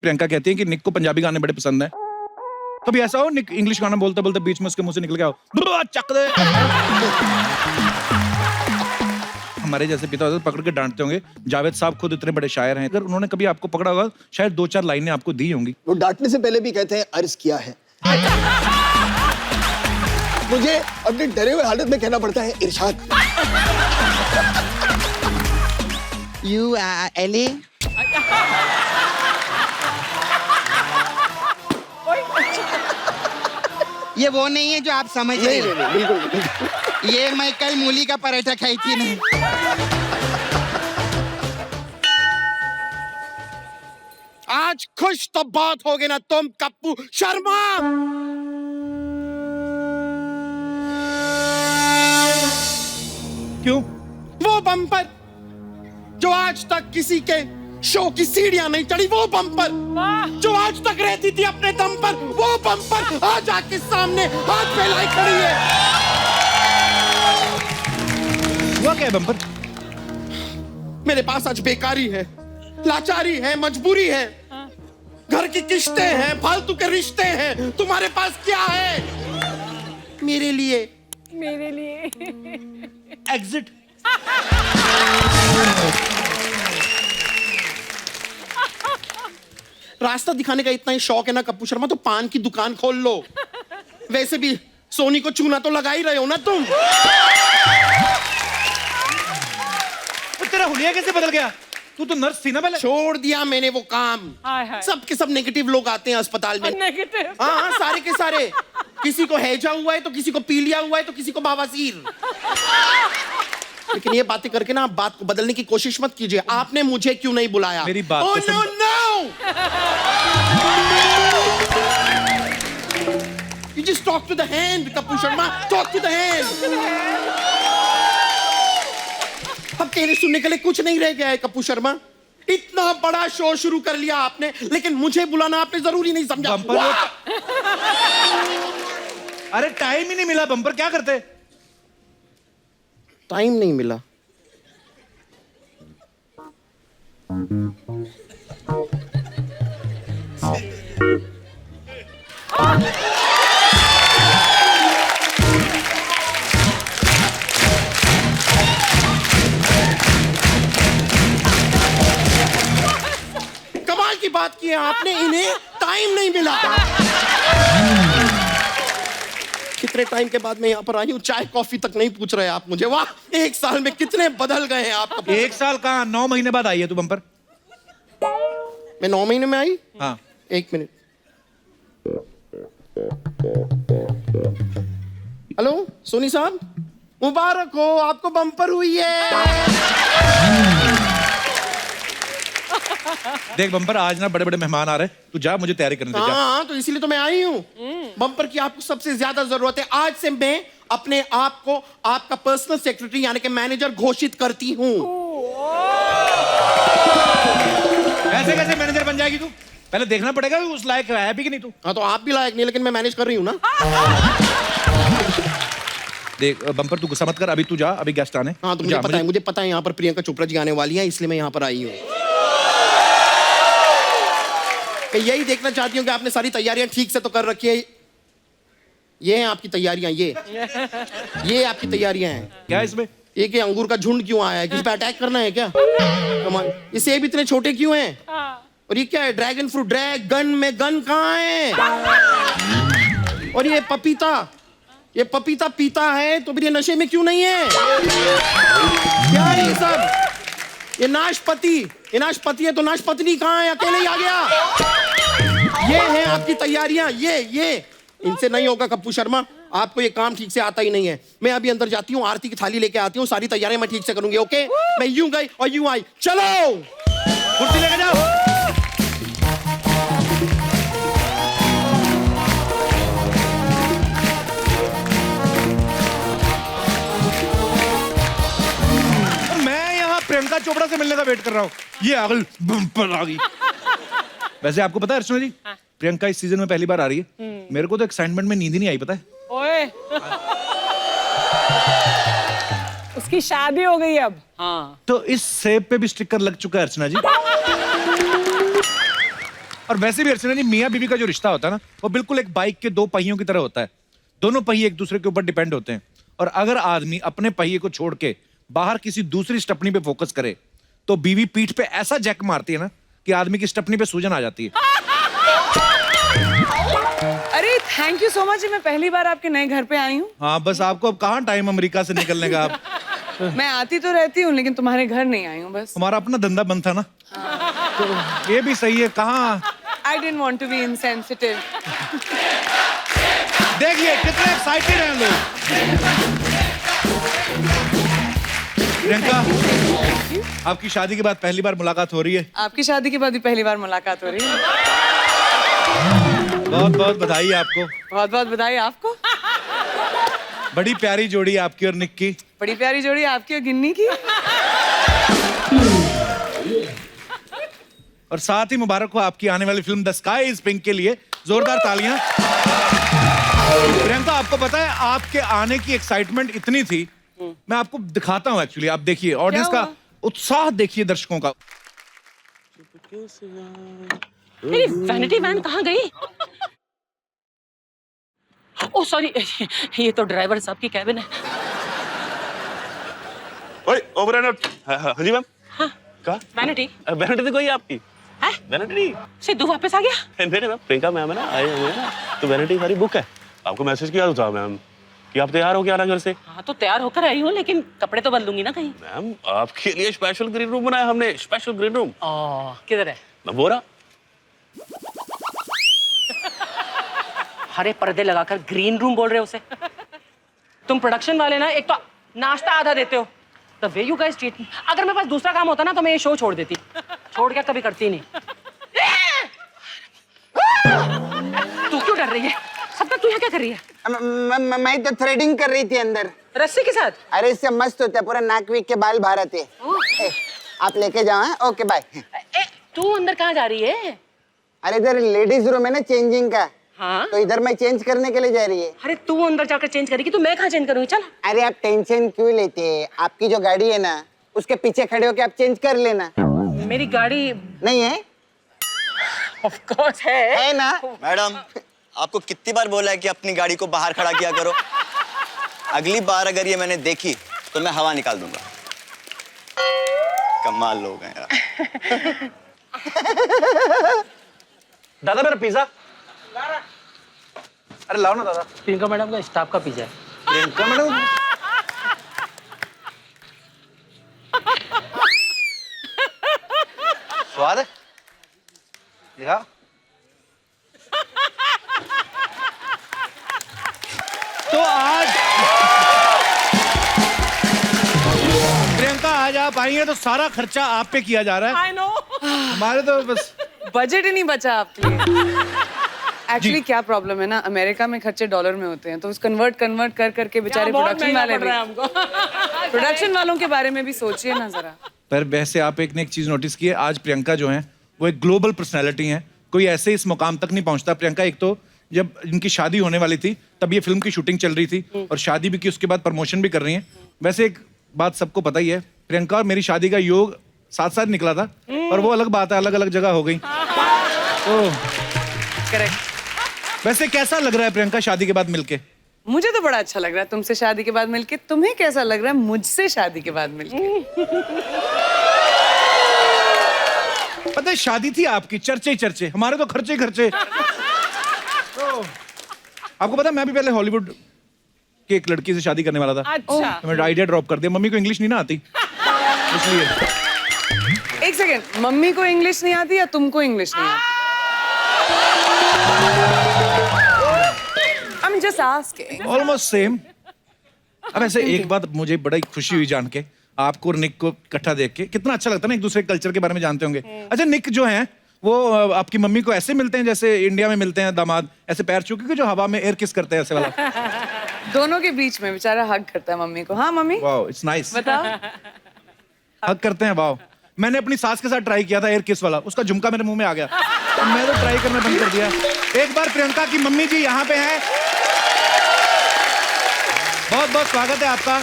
प्रियंका कहती है कि निक को पंजाबी गाने बड़े पसंद हैं। कभी ऐसा हो निक इंग्लिश गाना बोलते बोलते बीच में उसके मुंह से निकल गया हो चक दे। हमारे जैसे पिता होते पकड़ के डांटते होंगे। जावेद साहब खुद इतने बड़े शायर हैं, अगर उन्होंने कभी आपको पकड़ा होगा शायद 2-4 लाइनें आपको दी होंगी। वो डांटने से पहले भी कहते हैं अर्ज किया है। मुझे अपने डरे हुए हालत में कहना पड़ता है इरशाद। यू एली ये वो नहीं है जो आप समझ रहे हैं। नहीं, बिल्कुल। ये मैं कल मूली का पराठा खाई थी नहीं। आज खुश तो बहुत होगे ना तुम कप्पू शर्मा। क्यों? वो बम्पर जो आज तक किसी के शो की सीढ़ियां नहीं चढ़ी, वो बम्पर जो आज तक रहती थी अपने दम पर, वो बम्पर आज आके सामने हाथ फैलाई खड़ी है। हुआ क्या है बम्पर? मेरे पास आज बेकारी है, लाचारी है, मजबूरी है, घर की किस्तें हैं, फालतू के रिश्ते हैं। तुम्हारे पास क्या है मेरे लिए? एग्जिट। रास्ता दिखाने का इतना ही शौक है ना कप्पू शर्मा, तो पान की दुकान खोल लो। वैसे भी सोनी को चूना तो लगा ही रहे हो ना तुम। तेरा हुलिया कैसे बदल गया? तू तो नर्स थी ना पहले। छोड़ दिया मैंने वो काम। सब के सब नेगेटिव लोग आते हैं अस्पताल में। नेगेटिव? हाँ, सारे के सारे। किसी को हैजा हुआ है तो किसी को पीलिया हुआ है तो किसी को बवासीर। लेकिन ये बातें करके ना आप बात को बदलने की कोशिश मत कीजिए। आपने मुझे क्यों नहीं बुलाया? मेरी बात oh, तो no, no! You just talk to the hand, Kappu Sharma. Talk to the hand. अब कहने सुनने के लिए कुछ नहीं रह गया है कप्पू शर्मा। इतना बड़ा शो शुरू कर लिया आपने, लेकिन मुझे बुलाना आपने जरूरी नहीं समझा। अरे टाइम ही नहीं मिला बम्पर, क्या करते? टाइम नहीं मिला। कमाल की बात की है आपने, इन्हें टाइम नहीं मिला। कितने टाइम के बाद मैं यहाँ पर आई हूँ, चाय कॉफी तक नहीं पूछ रहे आप मुझे। वाह, 1 साल में कितने बदल गए हैं आप। 1 साल कहाँ, 9 महीने बाद आई है तू बम्पर। मैं 9 महीने में आई? हाँ। 1 मिनट। हेलो सोनी साहब, मुबारक हो, आपको बम्पर हुई है। देख बम्पर, आज ना बड़े बड़े मेहमान आ रहे हैं, तू जा, मुझे तैयारी करने दे जा। हाँ, तो इसीलिए तो मैं आई हूँ। बम्पर की आपको सबसे ज्यादा जरूरत है। आज से मैं अपने आप को आपका पर्सनल सेक्रेटरी यानी कि मैनेजर घोषित करती हूँ। ऐसे कैसे मैनेजर बन जाएगी तू? पहले देखना पड़ेगा उस लायक है भी कि नहीं तू। हाँ, तो आप भी लायक नहीं, लेकिन मैं मैनेज कर रही हूँ ना। देख बम्पर, तू गुस्सा मत कर, अभी तू जा, अभी गेस्ट आने। हाँ, तो मुझे पता है यहाँ पर प्रियंका चोपड़ा जी आने वाली है, इसलिए मैं यहाँ पर आई हूँ। मैं यही देखना चाहती हूँ कि आपने सारी तैयारियां ठीक से तो कर रखी है। ये हैं आपकी तैयारियां, ये आपकी तैयारियां हैं। क्या इसमें? ये कि अंगूर का झुंड क्यों आया है? किसी पे अटैक करना है क्या? कमाल। ये सेब इतने छोटे क्यों हैं? और ये क्या है? Dragon fruit. ड्रैगन में गन कहाँ है? और ये पपीता पीता है तो फिर ये नशे में क्यों नहीं है? क्या है ये सब? ये नाशपति है तो नाशपत्नी कहाँ है? अकेले ही आ गया। ये है आपकी तैयारियां, ये इनसे नहीं होगा कप्पू शर्मा, आपको ये काम ठीक से आता ही नहीं है। मैं अभी अंदर जाती हूँ, आरती की थाली लेके आती हूँ, सारी तैयारियां मैं ठीक से करूंगी। ओके, मैं यूं गई और यूं आई। चलो कुर्सी लेके जाओ। मैं यहाँ प्रियंका चोपड़ा से मिलने का वेट कर रहा हूँ, ये आगल बम्पर आ गई। वैसे आपको पता है अर्चना जी, प्रियंका इस सीजन में पहली बार आ रही है। मेरे को तो एक्साइटमेंट में नींद ही नहीं आई, पता है? ओए उसकी शादी हो गई अब। हाँ, तो इस सेब पे भी स्टिकर लग चुका है अर्चना जी। और वैसे भी अर्चना जी, मियाँ बीवी का जो रिश्ता होता है ना, वो बिल्कुल एक बाइक के दो पहियों की तरह होता है। दोनों पहिए एक दूसरे के ऊपर डिपेंड होते हैं, और अगर आदमी अपने पहिए को छोड़ के बाहर किसी दूसरी स्टपनी पे फोकस करे तो बीवी पीठ पे ऐसा जैक मारती है ना कि आदमी की स्टपनी पे सूजन आ जाती है। अरे थैंक यू सो मच, मैं पहली बार आपके नए घर पे आई हूँ। हाँ, बस आपको अब कहाँ टाइम अमेरिका से निकलने का। आप मैं आती तो रहती हूँ लेकिन तुम्हारे घर नहीं आई हूँ बस। हमारा अपना धंधा बंद था ना, तो ये भी सही है। कहाँ I didn't want to be insensitive. देखिए कितने एक्साइटेड हैं लोग। प्रियंका, आपकी शादी के बाद पहली बार मुलाकात हो रही है। आपकी शादी के बाद भी पहली बार मुलाकात हो रही है। बहुत बहुत बधाई आपको। बहुत बहुत बधाई आपको। बड़ी प्यारी जोड़ी आपकी और निक की। बड़ी प्यारी जोड़ी आपकी और गिन्नी की। और साथ ही मुबारक हो आपकी आने वाली film the sky is pink के लिए। जोरदार तालियां। प्रियंका, आपको पता है आपके आने की एक्साइटमेंट इतनी थी, मैं आपको दिखाता हूं एक्चुअली। आप देखिए ऑडियंस का उत्साह, देखिए दर्शकों का। मेरी वैनिटी वैन कहाँ गई? ओह सॉरी, ये तो ड्राइवर साहब की कैबिन है। ओए ओवरराइडर। हाँ जी मैम। हाँ, कहा? वैनिटी। वैनिटी तो कोई है आपकी? है? वैनिटी सिद्धू वापस आ गया? मेरे मैम, प्रियंका मैम है ना, आए हुए हैं ना, तो वैनिटी सारी बुक है। आपको मैसेज किया था मैम कि आप तैयार हो के आना घर से। हाँ तो तैयार होकर आई हूँ, लेकिन कपड़े तो बदलूंगी ना कहीं। मैम, आपके लिए स्पेशल ग्रीन रूम बनाया हमने, स्पेशल ग्रीन रूम। किधर है? मैं बोरा। हरे पर्दे लगाकर ग्रीन रूम बोल रहे हो उसे? तुम प्रोडक्शन वाले ना, एक तो नाश्ता आधा देते हो। The way you guys treat me. अगर मेरे पास दूसरा काम होता ना तो मैं ये शो छोड़ देती। छोड़ के कभी करती नहीं। तू क्यों डर रही है? सपना, तू यहाँ क्या कर रही है? मैं तो थ्रेडिंग कर रही थी अंदर। रस्सी के साथ? अरे इससे मस्त होता है, पूरा नाक वीक के बाल बाहर आते हैं। आप लेके जाओ। हाँ, ओके बाय। तू अंदर कहाँ जा रही है? अरे इधर लेडीज रूम है ना चेंजिंग का। हाँ? तो इधर मैं चेंज करने के लिए जा रही है। अरे तू अंदर जाकर चेंज करेगी तो मैं कहाँ चेंज करूँगी? चल। अरे आप टेंशन क्यों लेते हैं? आपकी जो गाड़ी है ना, उसके पीछे खड़े होके आप चेंज कर लेना। मेरी गाड़ी नहीं है? ऑफ कोर्स है ना? मैडम, आपको कितनी बार बोला है कि अपनी गाड़ी को बाहर खड़ा किया करो। अगली बार अगर ये मैंने देखी तो मैं हवा निकाल दूंगा। कमाल लोग हैं यार। दादा मेरा पिज्जा। अरे लाओ ना दादा। प्रियंका मैडम का स्टाफ का पिज्जा है। प्रियंका मैडम, स्वाद है? दिखा। तो आज प्रियंका, आज आप आई हैं तो सारा खर्चा आप पे किया जा रहा है। I know. हमारे तो बस बजट ही नहीं बचा आपके लिए। एक्चुअली क्या प्रॉब्लम है ना, अमेरिका में खर्चे डॉलर में होते हैं, तो उस कन्वर्ट कर करके बेचारे प्रोडक्शन वाले भी, प्रोडक्शन वालों के बारे में भी सोचिए ना जरा। पर वैसे आप एक ने एक चीज नोटिस की है, आज प्रियंका जो है वो एक ग्लोबल पर्सनैलिटी है। कोई ऐसे इस मुकाम तक नहीं पहुंचता। प्रियंका, एक तो जब इनकी शादी होने वाली थी तब ये फिल्म की शूटिंग चल रही थी, और शादी भी की, उसके बाद प्रमोशन भी कर रही हैं। वैसे एक बात सबको पता ही है, प्रियंका और मेरी शादी का योग साथ साथ निकला था, और वो अलग बात है, अलग अलग जगह हो गई। तो करेक्ट। वैसे कैसा लग रहा है प्रियंका शादी के बाद मिलके? मुझे तो बड़ा अच्छा लग रहा है तुमसे शादी के बाद मिलके। तुम्हें कैसा लग रहा है मुझसे शादी के बाद मिलके? पता है, शादी थी आपकी, चर्चे ही चर्चे, हमारे तो खर्चे ही खर्चे। तो आपको पता है, मैं भी पहले हॉलीवुड की एक लड़की से शादी करने वाला था। अच्छा। तो मैंने आइडिया ड्रॉप कर दिया। मम्मी को इंग्लिश नहीं ना आती, इसलिए। एक सेकेंड, मम्मी को इंग्लिश नहीं आती या तुमको इंग्लिश नहीं आती? I'm just asking. Almost same. अब ऐसे एक बात मुझे बड़ी खुशी हुई जान के, आपको और निक को इकट्ठा देख के। कितना अच्छा लगता है ना, एक दूसरे कल्चर के बारे में जानते होंगे। अच्छा, निक जो है वो आपकी मम्मी को ऐसे मिलते हैं जैसे इंडिया में मिलते हैं दामाद, ऐसे पैर छू के जो हवा में एयर किस करते हैं, ऐसे वाला? दोनों के बीच में बेचारा हग करता है मम्मी को। हाँ मम्मी, वाओ, इट्स नाइस। बताओ। हग करते हैं, वाओ। मैंने अपनी सास के साथ ट्राई किया था एयर किस वाला, उसका झुमका मेरे मुंह में आ गया, तो मैं तो ट्राई करना बंद कर दिया। एक बार प्रियंका की मम्मी जी यहाँ पे हैं, बहुत बहुत स्वागत है आपका।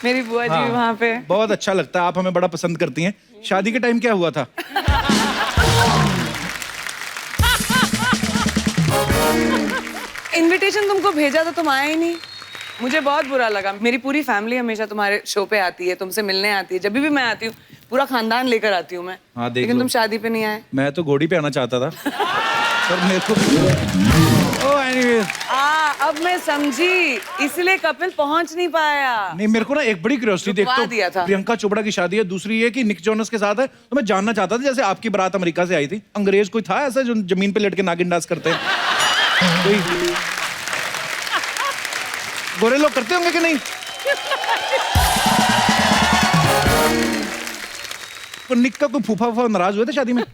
मेरी बुआ जी हाँ, भी वहाँ पे। बहुत अच्छा लगता है, आप हमें बड़ा पसंद करती हैं। शादी के टाइम क्या हुआ था? इनविटेशन तुमको भेजा तो तुम आए ही नहीं। मुझे बहुत बुरा लगा। मेरी पूरी फैमिली हमेशा तुम्हारे शो पे आती है, तुमसे मिलने आती है। जब भी मैं आती हूँ पूरा खानदान लेकर आती हूँ मैं। हाँ, देख लेकिन लो। तुम शादी पे नहीं आए। मैं तो घोड़ी पे आना चाहता था पर मेरे को एनीवेज अब मैं समझी, इसलिए कपिल पहुंच नहीं पाया। नहीं, मेरे को ना एक बड़ी क्यूरियोसिटी रुकवा देखता दिया था। प्रियंका चोपड़ा की शादी है, दूसरी ये कि निक जोनस के साथ है, तो मैं जानना चाहता था जैसे आपकी बारात अमेरिका से आई थी, अंग्रेज कोई था ऐसा जो जमीन पे लेट के नागिन डांस करते हैं? कोई गोरे लोग करते होंगे कि नहीं? तो निक का कोई फूफा वूफा नाराज हुए थे शादी में?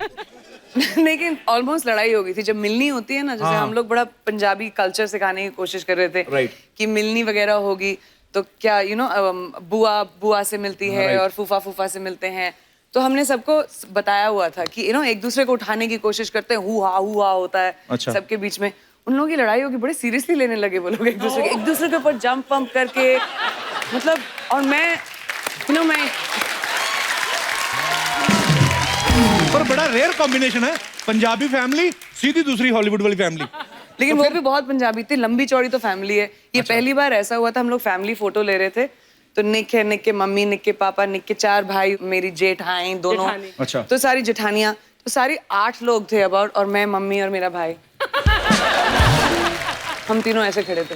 लेकिन ऑलमोस्ट लड़ाई हो गई थी। जब मिलनी होती है ना, जैसे हम लोग बड़ा पंजाबी कल्चर सिखाने की कोशिश कर रहे थे Right. कि मिलनी वगैरह होगी तो क्या बुआ बुआ से मिलती है Right. और फूफा फूफा से मिलते हैं। तो हमने सबको बताया हुआ था कि एक दूसरे को उठाने की कोशिश करते हैं, हुआ होता है अच्छा। सबके बीच में। उन लोगों की लड़ाई होगी, बड़े सीरियसली लेने लगे वो लोग एक दूसरे के ऊपर जंप पंप करके, मतलब। और मैं पर बड़ा रेयर कॉम्बिनेशन है, पंजाबी फैमिली सीधी दूसरी हॉलीवुड वाली फैमिली। लेकिन वो भी बहुत पंजाबी थी, लंबी चौड़ी तो फैमिली है। ये पहली बार ऐसा हुआ था, हम लोग फैमिली फोटो ले रहे थे तो निक है, निक के मम्मी, निक के पापा, निक के 4 भाई, मेरी जेठाई दोनों, अच्छा। तो सारी जेठानियां, तो सारी 8 लोग थे अबाउट, और मैं, मम्मी और मेरा भाई। हम तीनों ऐसे खड़े थे।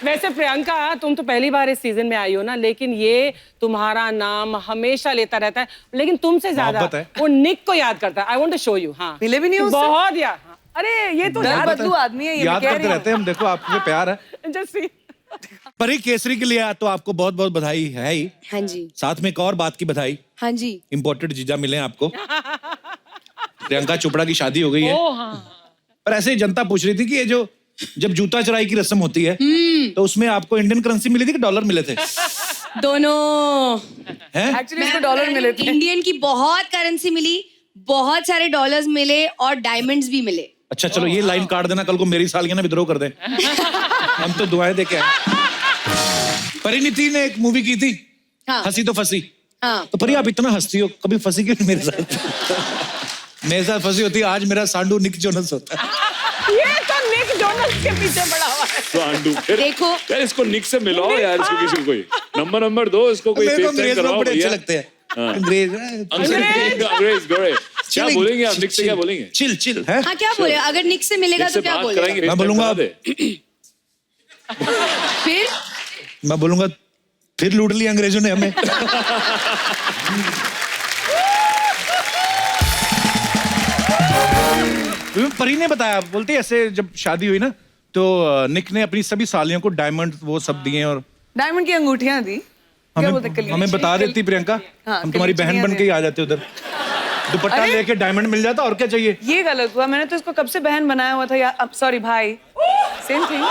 वैसे प्रियंका, तुम तो पहली बार इस सीजन में आई हो ना, लेकिन ये तुम्हारा नाम हमेशा लेता रहता है, लेकिन तुमसे ज्यादा मोहब्बत है। वो निक को याद करता है। I want to show you. हाँ, मिले भी नहीं उससे? बहुत यार। हाँ। अरे ये तो दल बदलू आदमी है ये, याद करते रहते हैं हम, देखो आपके प्यार है। Just see. परी केसरी के लिए तो आपको बहुत बहुत बधाई है ही, हाँ जी, साथ में एक और बात की बधाई, हाँ जी। इम्पोर्टेड जीजा मिले आपको। प्रियंका चोपड़ा की शादी हो गई है। ओ हाँ। पर ऐसे ही जनता पूछ रही थी कि ये जब जूता चुराई की रस्म होती है तो उसमें आपको इंडियन करेंसी मिली थी कि डॉलर मिले थे? दोनों। हैं? एक्चुअली इसको डॉलर मिले थे। इंडियन की बहुत करेंसी मिली, बहुत सारे डॉलर्स मिले और डायमंड्स भी मिले। अच्छा चलो, ये लाइन काट देना, कल को मेरी सालियां विद्रोह कर दें। हम तो दुआएं दे के आए। परिणीति ने एक मूवी की थी, हाँ। हंसी तो फंसी। हाँ। तो परी आप इतना हंसती हो, कभी फंसी क्यों नहीं मेरे साथ? मेरे साथ फंसी होती, आज मेरा सांडू निक जोनस होता है। ये तो निक जोनस के पीछे पड़ा हुआ है। सांडू, फिर देखो यार इसको निक से मिलाओ यार, इसको किसी को कोई नंबर दो, इसको कोई मेरे को FaceTime अंग्रेज लोग करवाओ बड़े अच्छे भैया। लगते हैं। हाँ। अंग्रेज अंग्रेज गोरे। क्या Chilling, बोलेंगे आप? chill, निक से क्या chill, बोलेंगे? चिल है। हाँ, क्या बोले? अगर निक से मिलेगा निक तो से क्या बात बोलेगा? कराएंगे, मैं बोलूंगा फिर मैं बोलूंगा फिर लूट लिया अंग्रेजों ने हमें। परी ने बताया, बोलती ऐसे जब शादी हुई ना तो निक ने अपनी सभी सालियों को डायमंड वो सब दिए और डायमंड की अंगूठियां दी। क्या बोलते हैं, कली- हमें बता देती प्रियंका, हाँ, हम तुम्हारी बहन बन के ही आ जाते उधर, दुपट्टा अरे! लेके डायमंड मिल जाता, और क्या चाहिए? ये गलत हुआ, मैंने तो इसको कब से बहन बनाया हुआ था यार। अब सॉरी भाई, सेम थिंग।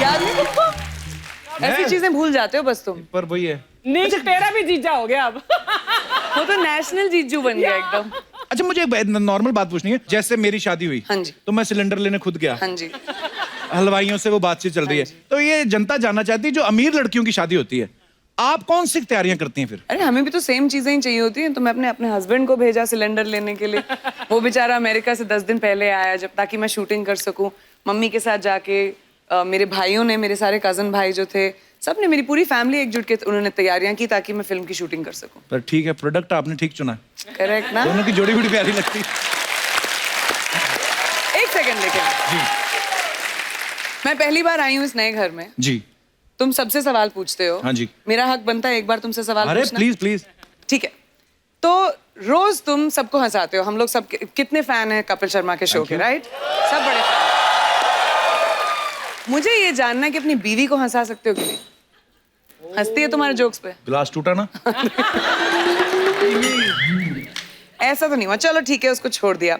याद नहीं तुमको? ऐसी चीजें भूल जाते हो बस तुम। पर वही है। निक तेरा भी जीजा हो गया अब। वो तो नेशनल जीजू बन गया एकदम। अच्छा मुझे नॉर्मल बात पूछनी है, जैसे मेरी शादी हुई हाँ जी। तो मैं सिलेंडर लेने खुद गया, हाँ जी। हलवाइयों से वो बातचीत चल रही है, तो ये जनता जानना चाहती है जो अमीर लड़कियों की शादी होती है, आप कौन सी तैयारियां करती हैं फिर? अरे हमें भी तो सेम चीजें ही चाहिए होती हैं, तो मैं अपने हस्बैंड को भेजा सिलेंडर लेने के लिए। वो बेचारा अमेरिका से 10 दिन पहले आया, जब ताकि मैं शूटिंग कर सकूं। मम्मी के साथ जाके मेरे भाइयों ने, मेरे सारे कजन भाई जो थे, सब ने, मेरी पूरी फैमिली एकजुट के उन्होंने तैयारियां की ताकि मैं फिल्म की शूटिंग कर सकूं। पर ठीक है, प्रोडक्ट आपने ठीक चुना, करेक्ट ना? दोनों की जोड़ी बड़ी प्यारी लगती। एक सेकंड लेकिन मैं पहली बार आई हूँ इस नए घर में, जी तुम सबसे सवाल पूछते हो। हाँ जी। मेरा हक बनता है एक बार तुमसे सवाल अरे पूछना। Please please. ठीक है, तो रोज तुम सबको हंसाते हो, हम लोग सब कितने फैन हैं कपिल शर्मा के शो के, राइट? सब बड़े fan। मुझे ये जानना है कि अपनी बीवी को हंसा सकते हो कि नहीं? हंसती है तुम्हारे जोक्स पे? ग्लास टूटा ना? ऐसा तो नहीं हुआ, चलो ठीक है, उसको छोड़ दिया।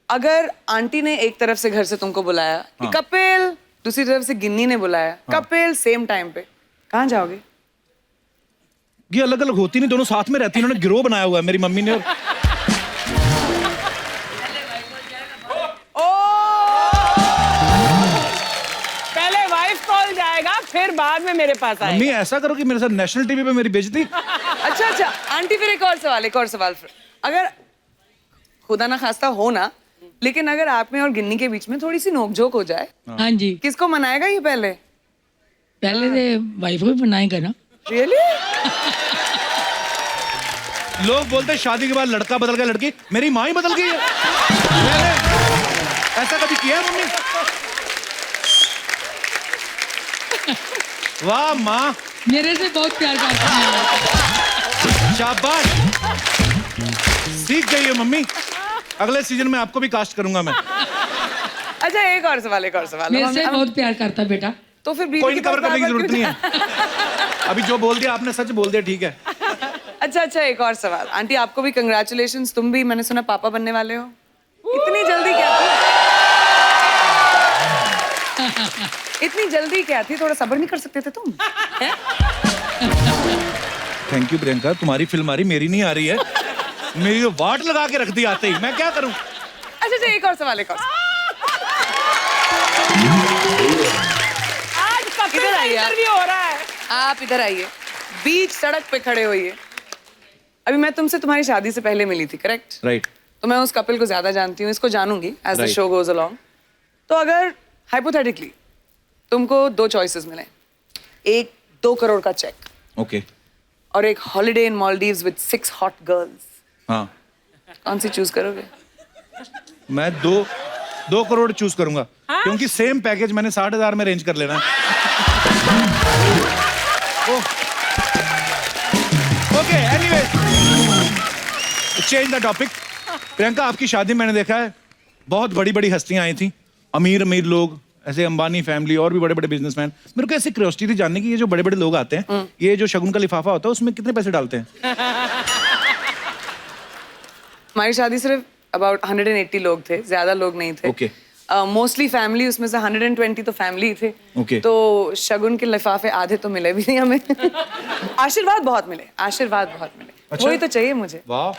अगर आंटी ने एक तरफ से घर से तुमको बुलाया कि कपिल, दूसरी तरफ से गिन्नी ने बुलाया कपिल, सेम टाइम पे, कहाँ जाओगे? ये अलग अलग होती नहीं, दोनों साथ में रहती, इन्होंने गिरोह बनाया हुआ है मेरी मम्मी ने। पहले वाइफ कॉल जाएगा, फिर बाद में मेरे पास मम्मी आएगा। ऐसा करो कि मेरे साथ नेशनल टीवी पे मेरी बेइज्जती। अच्छा आंटी, फिर एक और सवाल। अगर खुदा ना खास्ता हो ना, लेकिन अगर आप में और गिन्नी के बीच में थोड़ी सी नोकझोंक हो जाए, हाँ जी, किसको मनाएगा ये पहले? पहले तो वाइफ को बनाएगा ना। रियली? लोग बोलते हैं शादी के बाद लड़का बदल गया, लड़की, मेरी माँ ही बदल गई है। मैंने ऐसा कभी किया है मम्मी? वाह माँ, मेरे से बहुत प्यार करता है। शाबाश, सीख गई है मम्मी। अगले सीजन में आपको भी कास्ट करूंगा मैं। अच्छा एक और सवाल। मेरे से बहुत प्यार करता बेटा। तो फिर बीवी कोई के नहीं, कवर पास करने की बार-बार जरूरत नहीं क्यों है। अभी जो बोल दिया आपने सच बोल दिया, ठीक है। अच्छा एक और सवाल। आंटी आपको भी कंग्रेचुलेशंस, तुम भी मैंने सुना पापा बनने वाले हो। इतनी जल्दी क्या थी? इतनी जल्दी क्या थी? थोड़ा सब्र नहीं कर सकते थे तुम? थैंक यू प्रियंका, तुम्हारी फिल्म आ रही, मेरी नहीं आ रही है। मेरी तो वाट लगा के रख दी आते ही, मैं क्या करूं? अच्छा एक और सवाल। आज कपिल इधर का आइए आप। इंटरव्यू हो रहा है। आप इधर आइए, बीच सड़क पे खड़े होइए। अभी मैं तुमसे तुम्हारी शादी से पहले मिली थी, करेक्ट? राइट। तो मैं उस कपिल को ज्यादा जानती हूँ, इसको जानूंगी as the Right. Show goes along. तो अगर हाइपोथेटिकली तुमको दो चॉइसेस मिले, एक 2 करोड़ का चेक ओके। और एक holiday in Maldives with 6 hot girls, हाँ, कौन सी चूज करोगे? मैं 2 करोड़ चूज करूंगा, क्योंकि सेम पैकेज मैंने 60,000 में अरेंज कर लेना है। Okay, anyway, change the topic. Priyanka, आपकी शादी मैंने देखा है, बहुत बड़ी बड़ी हस्तियां आई थी, अमीर अमीर लोग, ऐसे अंबानी फैमिली और भी बड़े बड़े बिजनेसमैन। मेरे को ऐसी क्यूरियोसिटी थी जानने की, ये जो बड़े बड़े लोग आते हैं, ये जो शगुन का लिफाफा होता है, उसमें कितने पैसे डालते हैं? हमारी शादी सिर्फ अबाउट 180 लोग थे, ज्यादा लोग नहीं थे। Okay. मोस्टली फैमिली, उसमें से 120 तो फैमिली थे। Okay. तो शगुन के लिफाफे आधे तो मिले भी नहीं हमें। आशीर्वाद बहुत मिले। अच्छा? वही तो चाहिए मुझे। वाह।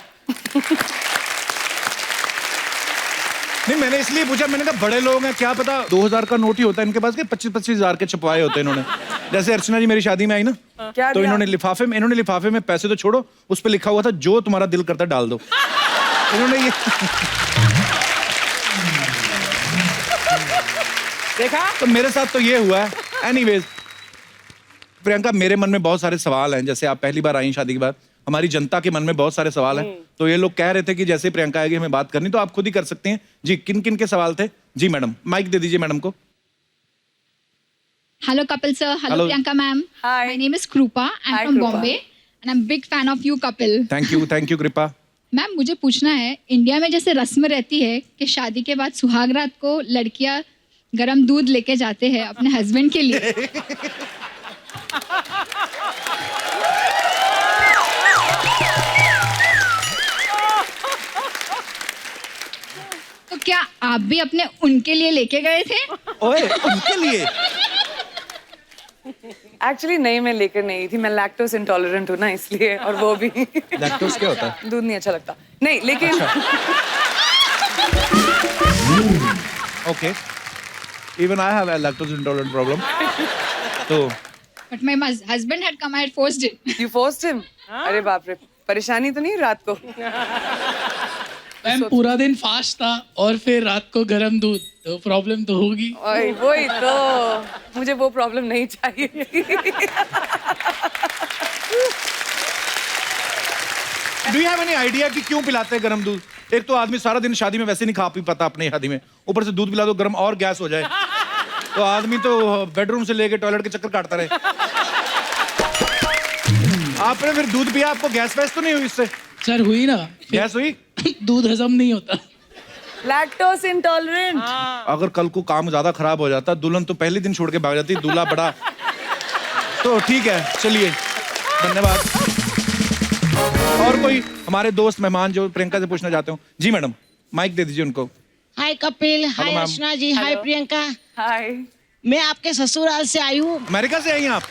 नहीं, मैंने इसलिए पूछा, मैंने कहा बड़े लोग हैं, क्या पता 2000 का नोट ही होता है इनके पास, के 25-25 हजार के छपवाए होते हैं इन्होंने। जैसे अर्चना जी मेरी शादी में आई ना, क्या तो दिया? इन्होंने लिफाफे में पैसे तो छोड़ो, उस पे लिखा हुआ था जो तुम्हारा दिल करता डाल दो। इन्होंने ये देखा? तो मेरे साथ तो ये हुआ है। एनीवेज प्रियंका, मेरे मन में बहुत सारे सवाल हैं। जैसे आप पहली बार आई शादी के बाद, हमारी जनता के मन में बहुत सारे सवाल हैं। तो ये लोग कह रहे थे कि जैसे प्रियंका आएगी हमें बात करनी, तो आप खुद ही कर सकते हैं जी। किन किन के सवाल थे? जी मैडम, माइक दे दीजिए मैडम को। Hello, Kapil sir. Hello, Hello. Priyanka ma'am. Hi. My name is Krupa. I'm Hi, from Krupa. Bombay, and I'm big fan of you, Kapil. Thank you कृपा। मैम, मुझे पूछना है, इंडिया में जैसे रस्म रहती है कि शादी के बाद सुहागरात को लड़कियां गरम दूध लेके जाते हैं अपने हस्बैंड के लिए, तो क्या आप भी अपने उनके लिए लेके गए थे? ओए, उनके लिए? एक्चुअली नहीं, मैं लेकर नहीं थी। मैं लैक्टोज इंटॉलरेंट हूँ ना, इसलिए। और वो भी लैक्टोज क्या होता है? दूध नहीं अच्छा लगता। नहीं, लेकिन okay, even I have a lactose intolerant problem. तो But my husband had come, I had forced it. You forced him? अरे बाप रे, परेशानी तो नहीं रात को? मैम, पूरा दिन फास्ट था और फिर रात को गरम दूध, तो प्रॉब्लम तो होगी। ओए, वही तो, मुझे वो प्रॉब्लम नहीं चाहिए थी। Do you have any idea कि क्यों पिलाते हैं गरम दूध? एक तो आदमी सारा दिन शादी में वैसे नहीं खा पी पाता अपनी शादी में, ऊपर से दूध पिला दो गरम और गैस हो जाए, तो आदमी तो बेडरूम से लेके टॉयलेट के चक्कर काटता रहे। आपने फिर दूध पिया, आपको गैस वैस तो नहीं हुई इससे? सर हुई ना, गैस हुई? दूध हजम नहीं होता। Lactose intolerant. अगर कल को काम ज्यादा खराब हो जाता, दुल्हन तो पहले दिन छोड़ के भाग जाती, दूल्हा बड़ा। तो ठीक है, चलिए, धन्यवाद। और कोई हमारे दोस्त मेहमान जो प्रियंका से पूछना चाहते हो? जी मैडम, माइक दे दीजिए उनको। हाय कपिल, हाय मैम। अर्चना जी, हाय प्रियंका। हाय। मैं आपके ससुराल से आई हूँ। अमेरिका से आई हैं आप?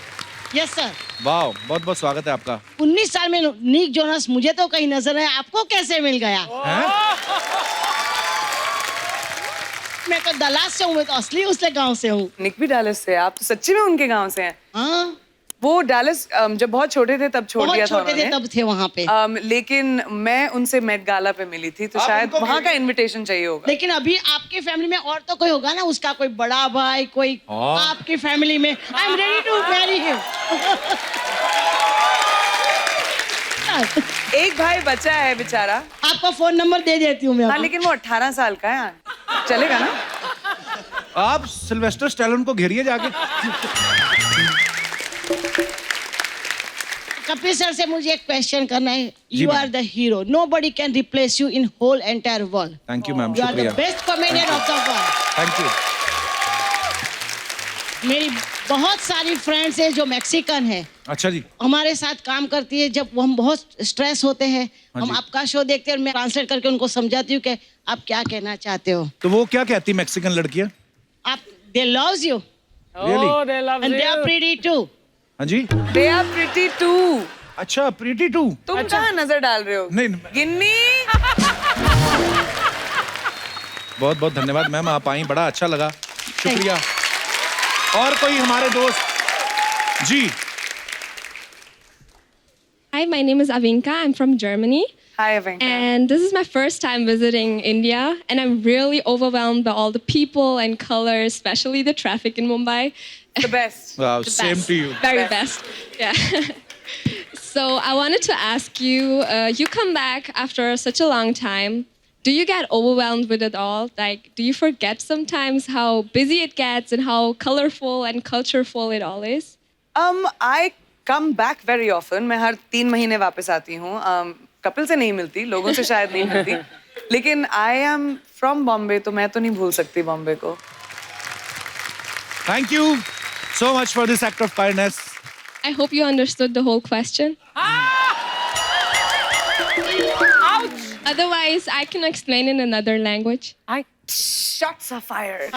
Yes sir. वाह, बहुत बहुत स्वागत है आपका। 19 साल में निक जोनस मुझे तो कहीं नजर है, आपको कैसे मिल गया? हैं? मैं तो दलास से हूँ, मैं तो असली उसके गांव से हूँ। निक भी डालस से? आप तो सच्ची में उनके गांव से हैं? हाँ, वो डैलस जब बहुत छोटे थे तब छोड़ बहुत दिया था छोटे थे उन्होंने। तब थे वहाँ पे। लेकिन मैं उनसे मेट गाला पे मिली थी, तो आप शायद उनको वहाँ का इनविटेशन चाहिए होगा। लेकिन अभी आपके फैमिली में और तो कोई होगा ना, उसका कोई बड़ा भाई, कोई आपकी फैमिली में। I am ready to marry him. एक भाई बचा है बेचारा। आपका फोन नंबर दे देती हूँ मैं। हाँ, लेकिन वो 18 साल का है, चलेगा ना? आप सिल्वेस्टर स्टैलोन को घेरिए जाके। कपिल सर से मुझे एक क्वेश्चन करना है। You are the hero, nobody can replace you in whole entire world. Thank you ma'am, you are the शुक्रिया। Best comedian of the world. Thank you. मेरी बहुत सारी फ्रेंड्स हैं जो मैक्सिकन है, अच्छा जी। हमारे साथ काम करती है। जब हम बहुत स्ट्रेस होते हैं, हाँ हम जी। आपका शो देखते हैं और मैं ट्रांसलेट करके उनको समझाती हूँ कि आप क्या कहना चाहते हो। तो वो क्या कहती मैक्सिकन लड़कियां? आप they loves you Really? Oh, they love and they are you. Pretty too. हाँ जी। They are pretty too. अच्छा, प्रीटी टू। तुम कहाँ नजर डाल रहे हो? नहीं, गिन्नी। बहुत बहुत धन्यवाद मैम, आप आई, बड़ा अच्छा लगा, शुक्रिया। और कोई हमारे दोस्त जी? Hi, my name is Avinka. I'm from Germany. Hi, Avinka. And this is my first time visiting India, and I'm really overwhelmed by all the people and colors, especially the traffic in Mumbai. The best. Wow, The same best. to you. Very best. Yeah. So I wanted to ask you, you come back after such a long time. Do you get overwhelmed with it all? Like, do you forget sometimes how busy it gets and how colorful and cultureful it all is? I come back very often. मैं हर 3 महीने वापस आती हूँ। कपिल से नहीं मिलती, लोगों से शायद नहीं मिलती, लेकिन I am from Bombay, तो मैं तो नहीं भूल सकती बॉम्बे को। Thank you so much for this act of kindness. I hope you understood the whole question. Otherwise, I can explain in another language. Shots are fired.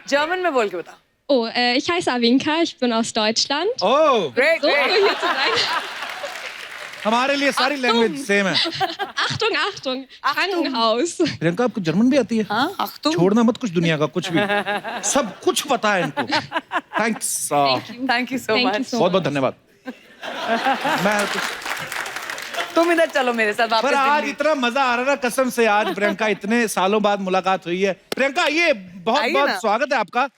German में बोल के बता। Oh, ich heiße Avinka, ich bin aus Deutschland. Oh, Great, So great. hier zu sein. हमारे लिए सारी language same है। Achtung, Achtung, Krankenhaus. Priyanka, आपको German भी आती है? हाँ, Achtung. छोड़ना मत कुछ दुनिया का, कुछ भी, सब कुछ पता है इनको। Thanks. Thank you so Thank you much. so बहुत बहुत धन्यवाद। मैं तुम इधर चलो मेरे साथ वापस पर आज दिल्ली। इतना मजा आ रहा है ना, कसम से। आज प्रियंका, इतने सालों बाद मुलाकात हुई है। प्रियंका, ये बहुत आइए बहुत ना। स्वागत है आपका।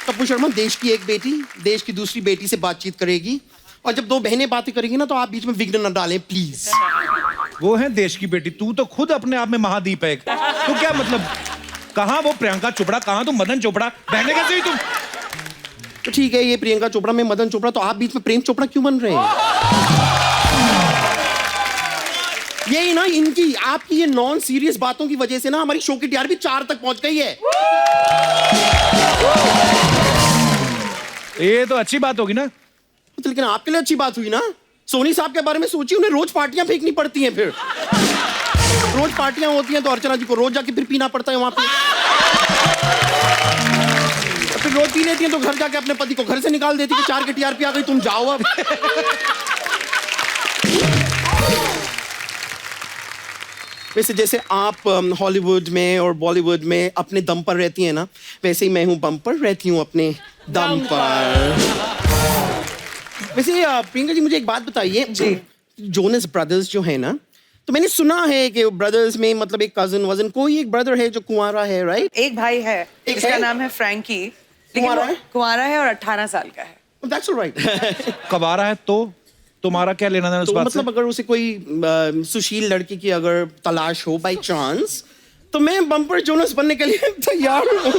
कपूर शर्मा, देश की एक बेटी देश की दूसरी बेटी से बातचीत करेगी, और जब 2 बहनें बातें करेंगी ना, तो आप बीच में विघ्न न डालें प्लीज। वो है देश की बेटी, तू तो खुद अपने आप में महाद्वीप है। तो क्या मतलब, कहाँ वो प्रियंका चोपड़ा, कहाँ तुम मदन चोपड़ा, बहने कैसे हुई तुम? तो ठीक है, ये प्रियंका चोपड़ा में मदन चोपड़ा, तो आप बीच में प्रेम चोपड़ा क्यों बन रहे हैं? यही ना, इनकी आपकी ये नॉन सीरियस बातों की वजह से ना हमारी शो की टीआरपी 4 तक पहुंच गई है। ये तो अच्छी बात होगी ना। तो लेकिन आपके लिए अच्छी बात हुई ना। सोनी साहब के बारे में सोचिए, उन्हें रोज पार्टियां फेंकनी पड़ती हैं, फिर रोज पार्टियां होती हैं तो अर्चना जी को रोज जाके फिर पीना पड़ता है वहां पे। और फिर रोज पी लेती हैं तो घर जाके अपने पति को घर से निकाल देती है कि 4 की टीआरपी आ गई, तुम जाओ अब। वैसे जैसे आप हॉलीवुड में और बॉलीवुड में अपने दम पर रहती हैं ना, वैसे ही मैं हूँ बम पर, रहती हूँ अपने दम पर। वैसे प्रियंका जी, मुझे एक बात बताइए, जोनस ब्रदर्स जो है ना, तो मैंने सुना है कि ब्रदर्स में मतलब एक कजन वजन कोई एक ब्रदर है जो कुंवारा है, राइट? एक भाई है, जिसका नाम है फ्रैंकी, लेकिन वो कुंवारा है और 18 साल का है। That's all right. कबारा है तो तुम्हारा क्या लेना देना उस तो बात मतलब से? अगर उसे कोई सुशील लड़की की अगर तलाश हो बाय चांस, तो मैं बम्पर जोनस बनने के लिए तैयार हूँ।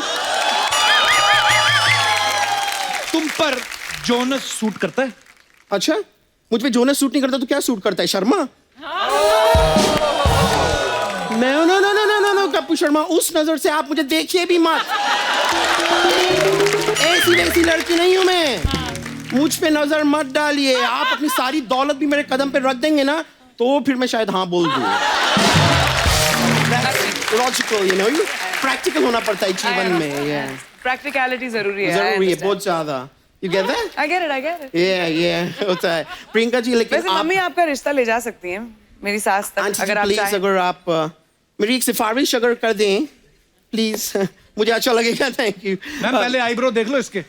तुम पर जोनस सूट करता है? अच्छा, मुझ पे जोनस सूट नहीं करता तो क्या सूट करता है? Sharma? No no no no no no Kapoor Sharma, उस नजर से आप मुझे देखिए भी मत। ऐसी वैसी लड़की नहीं हूं मैं, मुझ पे नजर मत डालिए। आप अपनी सारी दौलत भी मेरे कदम पे रख देंगे ना, तो फिर मैं शायद हाँ बोल दूं। लॉजिकल, यू नो, प्रैक्टिकल होना पड़ता है जीवन में। प्रैक्टिकलिटी जरूरी है। जरूरी है, बहुत ज्यादा। You get that? I get it, I get it. Yeah, होता है। प्रियंका जी, लेकिन वैसे मम्मी आपका रिश्ता ले जा सकती हैं मेरी सास तक, आंटी अगर जी आप प्लीज, चाहें। अगर आप मेरी एक सिफारिश अगर कर दें प्लीज मुझे अच्छा लगेगा, थैंक यू। मैम पहले आईब्रो देख लो इसके,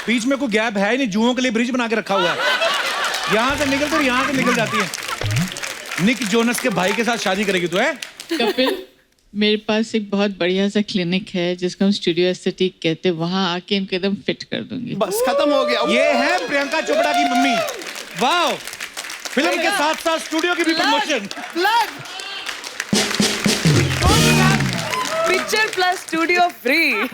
बीच में कोई गैप है ही नहीं, जुओं के लिए ब्रिज बना के रखा हुआ है, यहाँ से निकल कर यहाँ से निकल जाती है। निक जोनस के भाई के साथ शादी करेगी तू है? कपिल, मेरे पास एक बहुत बढ़िया सा क्लिनिक है जिसको हम स्टूडियो एस्थेटिक कहते हैं, वहाँ आके इनको एकदम फिट कर दूंगी। बस खत्म हो गया। ये है प्रियंका चोपड़ा की मम्मी। वाह, फिल्म के साथ साथ स्टूडियो की भी promotion. Picture plus studio free.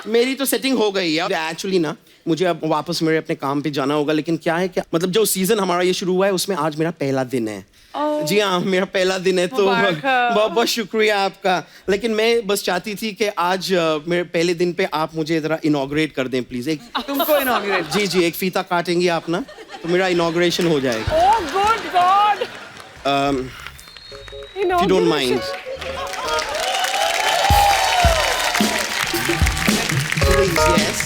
मेरी तो सेटिंग हो गई है एक्चुअली ना, मुझे अब वापस मेरे अपने काम पे जाना होगा, लेकिन क्या है क्या मतलब जो सीजन हमारा ये शुरू हुआ है उसमें आज मेरा पहला दिन है। जी हाँ, मेरा पहला दिन है, तो बहुत बहुत शुक्रिया आपका। लेकिन मैं बस चाहती थी कि आज मेरे पहले दिन पे आप मुझे जरा इनॉग्रेट कर दें प्लीज। एक तुमको इनॉग्रेट? जी जी, एक फीता काटेंगे आप ना, तो मेरा इनॉग्रेशन हो जाएगा। Oh good God, if you don't mind. Please, yes.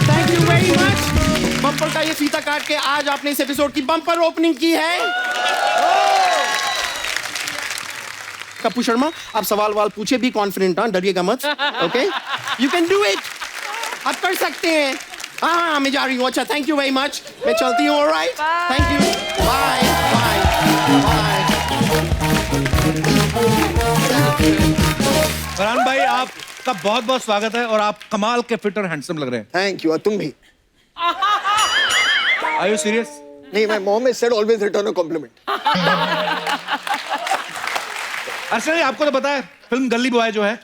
Thank you very much. Bumper का ये फीता काट के आज आपने इस एपिसोड की बम्पर ओपनिंग की है। कपूर शर्मा, आप सवाल वाल पूछे भी, कॉन्फिडेंट, हाँ, डरिएगा मत। Okay, you can do it, आप कर सकते हैं। हाँ, मैं जा रही हूँ। अच्छा, थैंक यू वेरी मच, मैं चलती हूँ। Alright, thank you, bye bye bye. Farhan भाई, आपका बहुत बहुत स्वागत है और आप कमाल के फिट और हैंडसम लग रहे हैं। थैंक यू, और तुम भी। Are you serious? नहीं, my mom has said always return a compliment. अर्चना जी, आपको तो पता है फिल्म गली बॉय जो है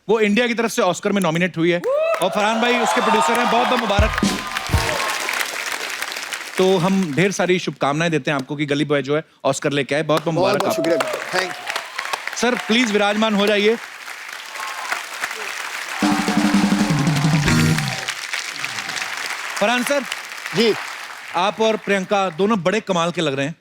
वो इंडिया की तरफ से ऑस्कर में नॉमिनेट हुई है और फरहान भाई उसके प्रोड्यूसर हैं। बहुत बहुत मुबारक। तो हम ढेर सारी शुभकामनाएं देते हैं आपको कि गली बॉय जो है ऑस्कर लेके आए। बहुत बहुत मुबारक आपको। शुक्रिया, थैंक यू सर। प्लीज विराजमान हो जाइए। फरहान सर जी, आप और प्रियंका दोनों बड़े कमाल के लग रहे हैं।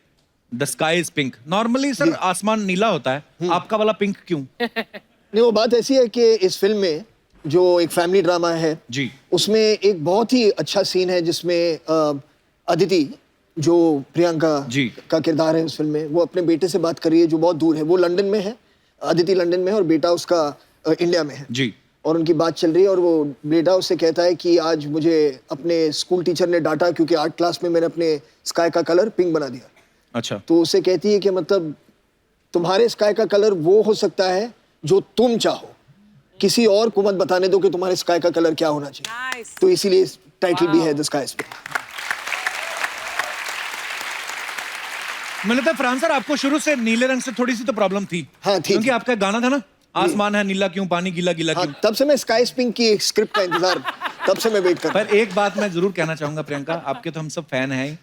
The sky is pink. Normally sir आसमान नीला होता है, आपका वाला पिंक क्यों? नहीं, वो बात ऐसी है कि इस फिल्म में जो एक फैमिली ड्रामा है जी, उसमें एक बहुत ही अच्छा सीन है जिसमें अदिति जो प्रियंका जी का किरदार है उस फिल्म में, वो अपने बेटे से बात कर रही है जो बहुत दूर है। वो लंदन में है, अदिति लंदन में है और बेटा उसका इंडिया में है जी। और उनकी बात चल रही है और वो बेटा उससे कहता है कि आज मुझे अपने स्कूल टीचर ने डांटा क्योंकि आर्ट क्लास में मैंने अपने स्काई का कलर पिंक बना दिया। अच्छा। तो उसे कहती है कि मतलब तुम्हारे स्काई का कलर वो हो सकता है जो तुम चाहो, किसी और को मत बताने दो कि तुम्हारे स्काई का कलर क्या होना चाहिए। तो इसीलिए टाइटल भी है द स्काई इज पिंक। मैंने तो फरहान सर आपको शुरू से नीले रंग से थोड़ी सी तो प्रॉब्लम थी। हाँ, थी। क्योंकि आपका गाना था ना, आसमान है नीला क्यों, पानी गीला गीला क्यों। तब से मैं स्काई इज पिंक की एक स्क्रिप्ट का इंतजार, तब से मैं वेट कर रहा हूं। पर एक बात मैं जरूर कहना चाहूंगा प्रियंका, आपके तो हम सब फैन हैं ही।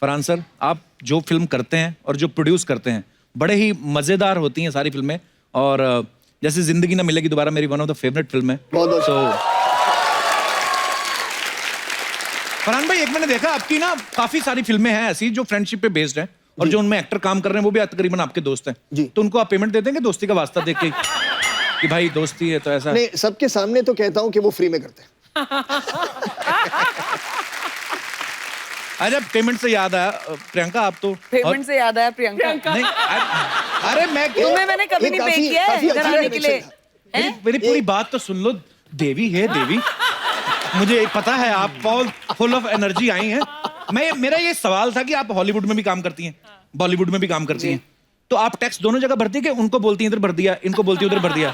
फरहान सर, आप जो फिल्म करते हैं और जो प्रोड्यूस करते हैं बड़े ही मजेदार होती हैं सारी फिल्में। और जैसे जिंदगी ना मिलेगी दोबारा मेरी one of the favourite film है। फरहान भाई, एक मैंने देखा आपकी ना काफी सारी फिल्में हैं ऐसी जो फ्रेंडशिप पे बेस्ड हैं और जो उनमें एक्टर काम कर रहे हैं वो भी तकरीबन आपके दोस्त हैं जी। तो उनको आप पेमेंट दे देंगे दोस्ती का वास्ता देख के कि भाई दोस्ती है तो ऐसा? नहीं, सबके सामने तो कहता हूं कि वो फ्री में करते हैं। अच्छा, पेमेंट से याद आया प्रियंका, आप तो पेमेंट से याद आया प्रियंका। नहीं, अरे मैं तुम्हें मैंने कभी नहीं पे किया है इधर आने के लिए। मेरी पूरी बात तो सुन लो। देवी है देवी, मुझे पता है आप बहुत फुल ऑफ एनर्जी आई हैं। मेरा ये सवाल था कि आप हॉलीवुड में भी काम करती हैं, बॉलीवुड में भी काम करती हैं, तो आप टैक्स दोनों जगह भरती है कि उनको बोलती हैं इधर भर दिया, इनको बोलती है उधर भर दिया?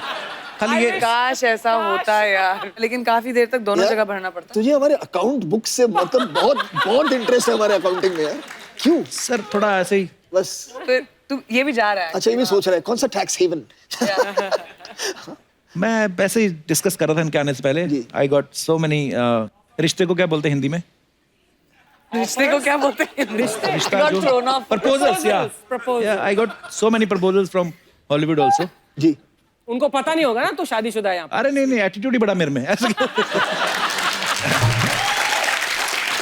खाली ये काश ऐसा होता है यार, लेकिन काफी देर तक दोनों जगह भरना पड़ता। तुझे हमारे अकाउंट बुक से मतलब बहुत इंटरेस्ट है हमारे अकाउंटिंग में यार। क्यों सर? थोड़ा ऐसे ही बस। फिर तू ये भी जा रहा है? अच्छा, ये भी सोच रहा है कौन सा टैक्स हेवन। मैं वैसे ही डिस्कस कर रहा था इनके आने से पहले। आई गॉट सो मेनी, रिश्ते को क्या बोलते हैं हिंदी में? रिश्ते को क्या बोलते हैं? रिश्ता जो प्रपोजल्स, या I got so many proposals from Hollywood also. जी, उनको पता नहीं होगा ना तो शादीशुदा है यहाँ पे। अरे नहीं, एटीट्यूड ही बड़ा मेरे में ऐसा।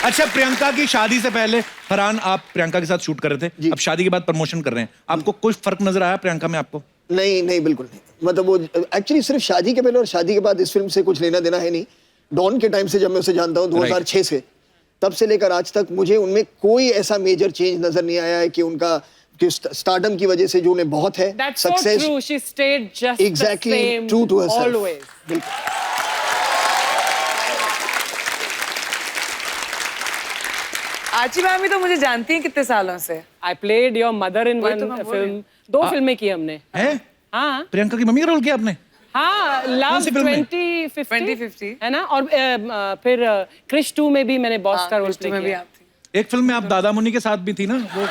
अच्छा, प्रियंका की शादी से पहले फरहान आप प्रियंका के साथ शूट कर रहे थे, अब शादी के बाद प्रमोशन कर रहे हैं, आपको कोई फर्क नजर आया प्रियंका में आपको? नहीं, बिल्कुल नहीं। मतलब वो एक्चुअली सिर्फ शादी के पहले और शादी के बाद इस फिल्म से कुछ लेना देना है नहीं। डॉन के टाइम से जब मैं उसे जानता हूँ 2006 से, तब से लेकर आज तक मुझे उनमें कोई ऐसा मेजर चेंज नजर नहीं आया है कि उनका कि स्टारडम की वजह से जो उन्हें बहुत है That's so true. She stayed just exactly the same true to herself. always. बिल्कुल। आची मैम भी तो मुझे जानती हैं कितने सालों से। I played your mother in वही one तो मैं बोल रही film. हूँ। 2 फिल्में की हमने। हैं? हाँ प्रियंका की मम्मी का रोल किया आपने? हाँ लव सी फिल्म में? 2050 है ना, और फिर क्रिश 2 में भी मैंने बॉस का रोल प्ले में भी किया। आप थी। एक फिल्म में आप दादा मुनि के साथ भी थी ना वो?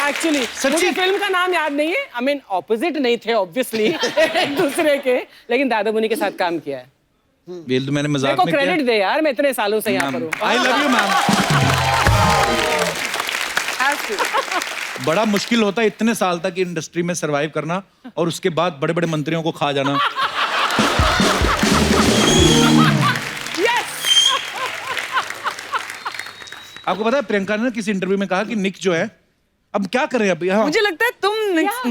एक्चुअली मुझे फिल्म का नाम याद नहीं है। आई मीन ऑपोजिट नहीं थे ऑब्वियसली एक दूसरे के, लेकिन दादा मुनि के साथ काम किया है। वेल तो मैंने मेरे मजाक को में किया। क्रेडिट दे यार, मैं इतने सालों से यहाँ पर हूँ। I love you ma'am. बड़ा मुश्किल होता है इतने साल तक इंडस्ट्री में सरवाइव करना और उसके बाद बड़े बड़े मंत्रियों को खा जाना। आपको पता है प्रियंका ने ना किसी इंटरव्यू में कहा कि निक जो है अब क्या करें अब यहाँ। मुझे लगता है तुम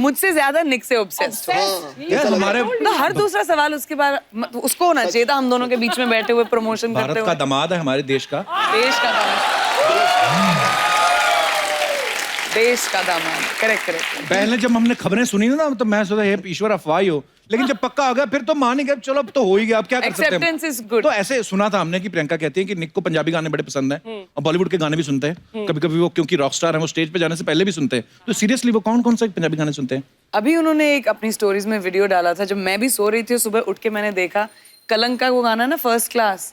मुझसे ज्यादा निक से ऑब्सेस्ड हो। यार हमारे तो हर दूसरा सवाल उसके बाद उसको होना चाहिए था, हम दोनों के बीच में बैठे हुए प्रमोशन करते भारत हुए। का दामाद है हमारे देश का। देश का दामाद। Correct correct. पहले जब हमने खबरें सुनी ना तो मैं सोचा हे ईश्वर अफवाह ही हो, लेकिन जब पक्का आ गया फिर तो मान ही गया चलो अब तो हो ही गया, अब क्या कर सकते हैं। Acceptance is good. तो ऐसे सुना था हमने कि प्रियंका कहती है कि निक को पंजाबी गाने बड़े पसंद हैं और बॉलीवुड के गाने भी सुनते हैं। कभी कभी वो क्योंकि रॉक स्टार है वो स्टेज पे जाने से पहले भी सुनते हैं। तो सीरियसली वो कौन कौन सा पंजाबी गाने सुनते हैं? अभी उन्होंने एक अपनी स्टोरीज में वीडियो डाला था, जब मैं भी सो रही थी सुबह उठ के मैंने देखा कलंक का वो गाना ना फर्स्ट क्लास,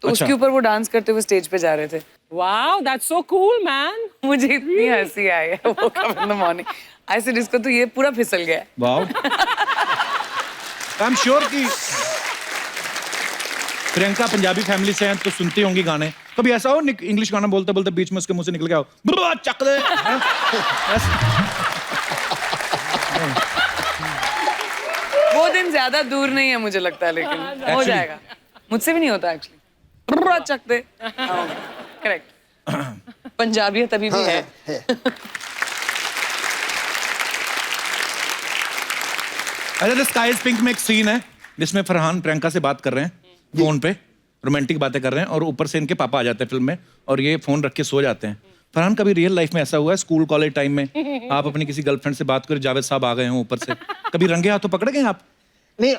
तो अच्छा। उसके ऊपर वो डांस करते हुए स्टेज पे जा रहे थे। Wow that's so cool man. मुझे इतनी हंसी आई है वो कब in the morning. I said इसको तो ये पूरा फिसल गया। वाओ। आई एम श्योर कि प्रियंका पंजाबी फैमिली से हैं तो सुनती होंगी गाने। कभी ऐसा हो निक इंग्लिश गाना बोलते बोलते बीच में उसके मुंह से निकल गया हो बुआ चक दे। वो दिन ज्यादा दूर नहीं है मुझे लगता है, लेकिन हो जाएगा। मुझसे भी नहीं होता एक्चुअली। चक दे। करेक्ट। पंजाबी तभी भी है। अच्छा द स्काई इज पिंक में एक सीन है जिसमें फरहान प्रियंका से बात कर रहे हैं फोन पे, रोमांटिक बातें कर रहे हैं और ऊपर से इनके पापा आ जाते हैं फिल्म में और ये फोन रख के सो जाते हैं। फरहान कभी रियल लाइफ में ऐसा हुआ है स्कूल कॉलेज टाइम में आप अपनी किसी गर्लफ्रेंड से बात करें जावेद साहब आ गए हों ऊपर से, कभी रंगे हाथों पकड़ गए आप? नहीं,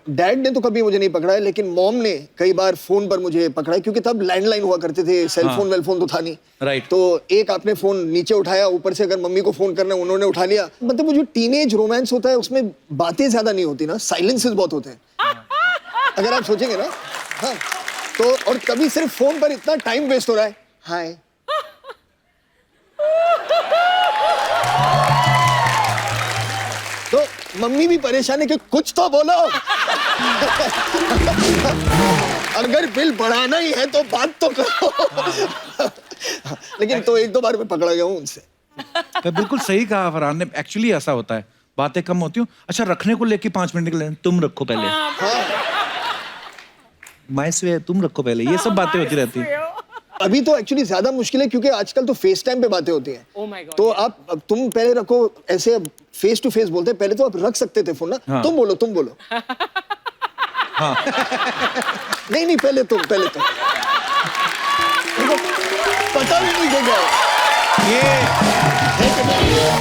डैड ने तो कभी मुझे नहीं पकड़ा है, लेकिन मॉम ने कई बार फोन पर मुझे पकड़ा है, क्योंकि तब लैंडलाइन हुआ करते थे, सेलफोन वेलफोन तो था नहीं। राइट। तो एक आपने फोन नीचे उठाया, ऊपर से अगर मम्मी को फोन करना है उन्होंने उठा लिया। मतलब वो जो टीनेज रोमांस होता है उसमें बातें ज्यादा नहीं होती ना, साइलेंसेस बहुत होते हैं अगर आप सोचेंगे ना। हाँ तो और कभी सिर्फ फोन पर इतना टाइम वेस्ट हो रहा है। हाय तो मम्मी भी परेशान है कि कुछ तो बोलो अगर बिल बढ़ाना ही है तो बात तो करो। लेकिन तो 1-2 बार मैं पकड़ा गया हूँ उनसे। तो बिल्कुल सही कहा फरहान ने, एक्चुअली ऐसा होता है बातें कम होती हूँ। अच्छा रखने को लेके 5 मिनट निकले तुम रखो पहले, माइस वे तुम रखो पहले, ये सब बातें होती रहती हैं। अभी तो एक्चुअली ज्यादा मुश्किल है क्योंकि आजकल तो फेस टाइम पे बातें होती हैं। Oh my God, तो आप तुम पहले रखो, ऐसे फेस टू फेस बोलते हैं, पहले तो आप रख सकते थे फोन ना। हाँ। तुम बोलो हाँ। नहीं पहले तुम पता भी नहीं देगा।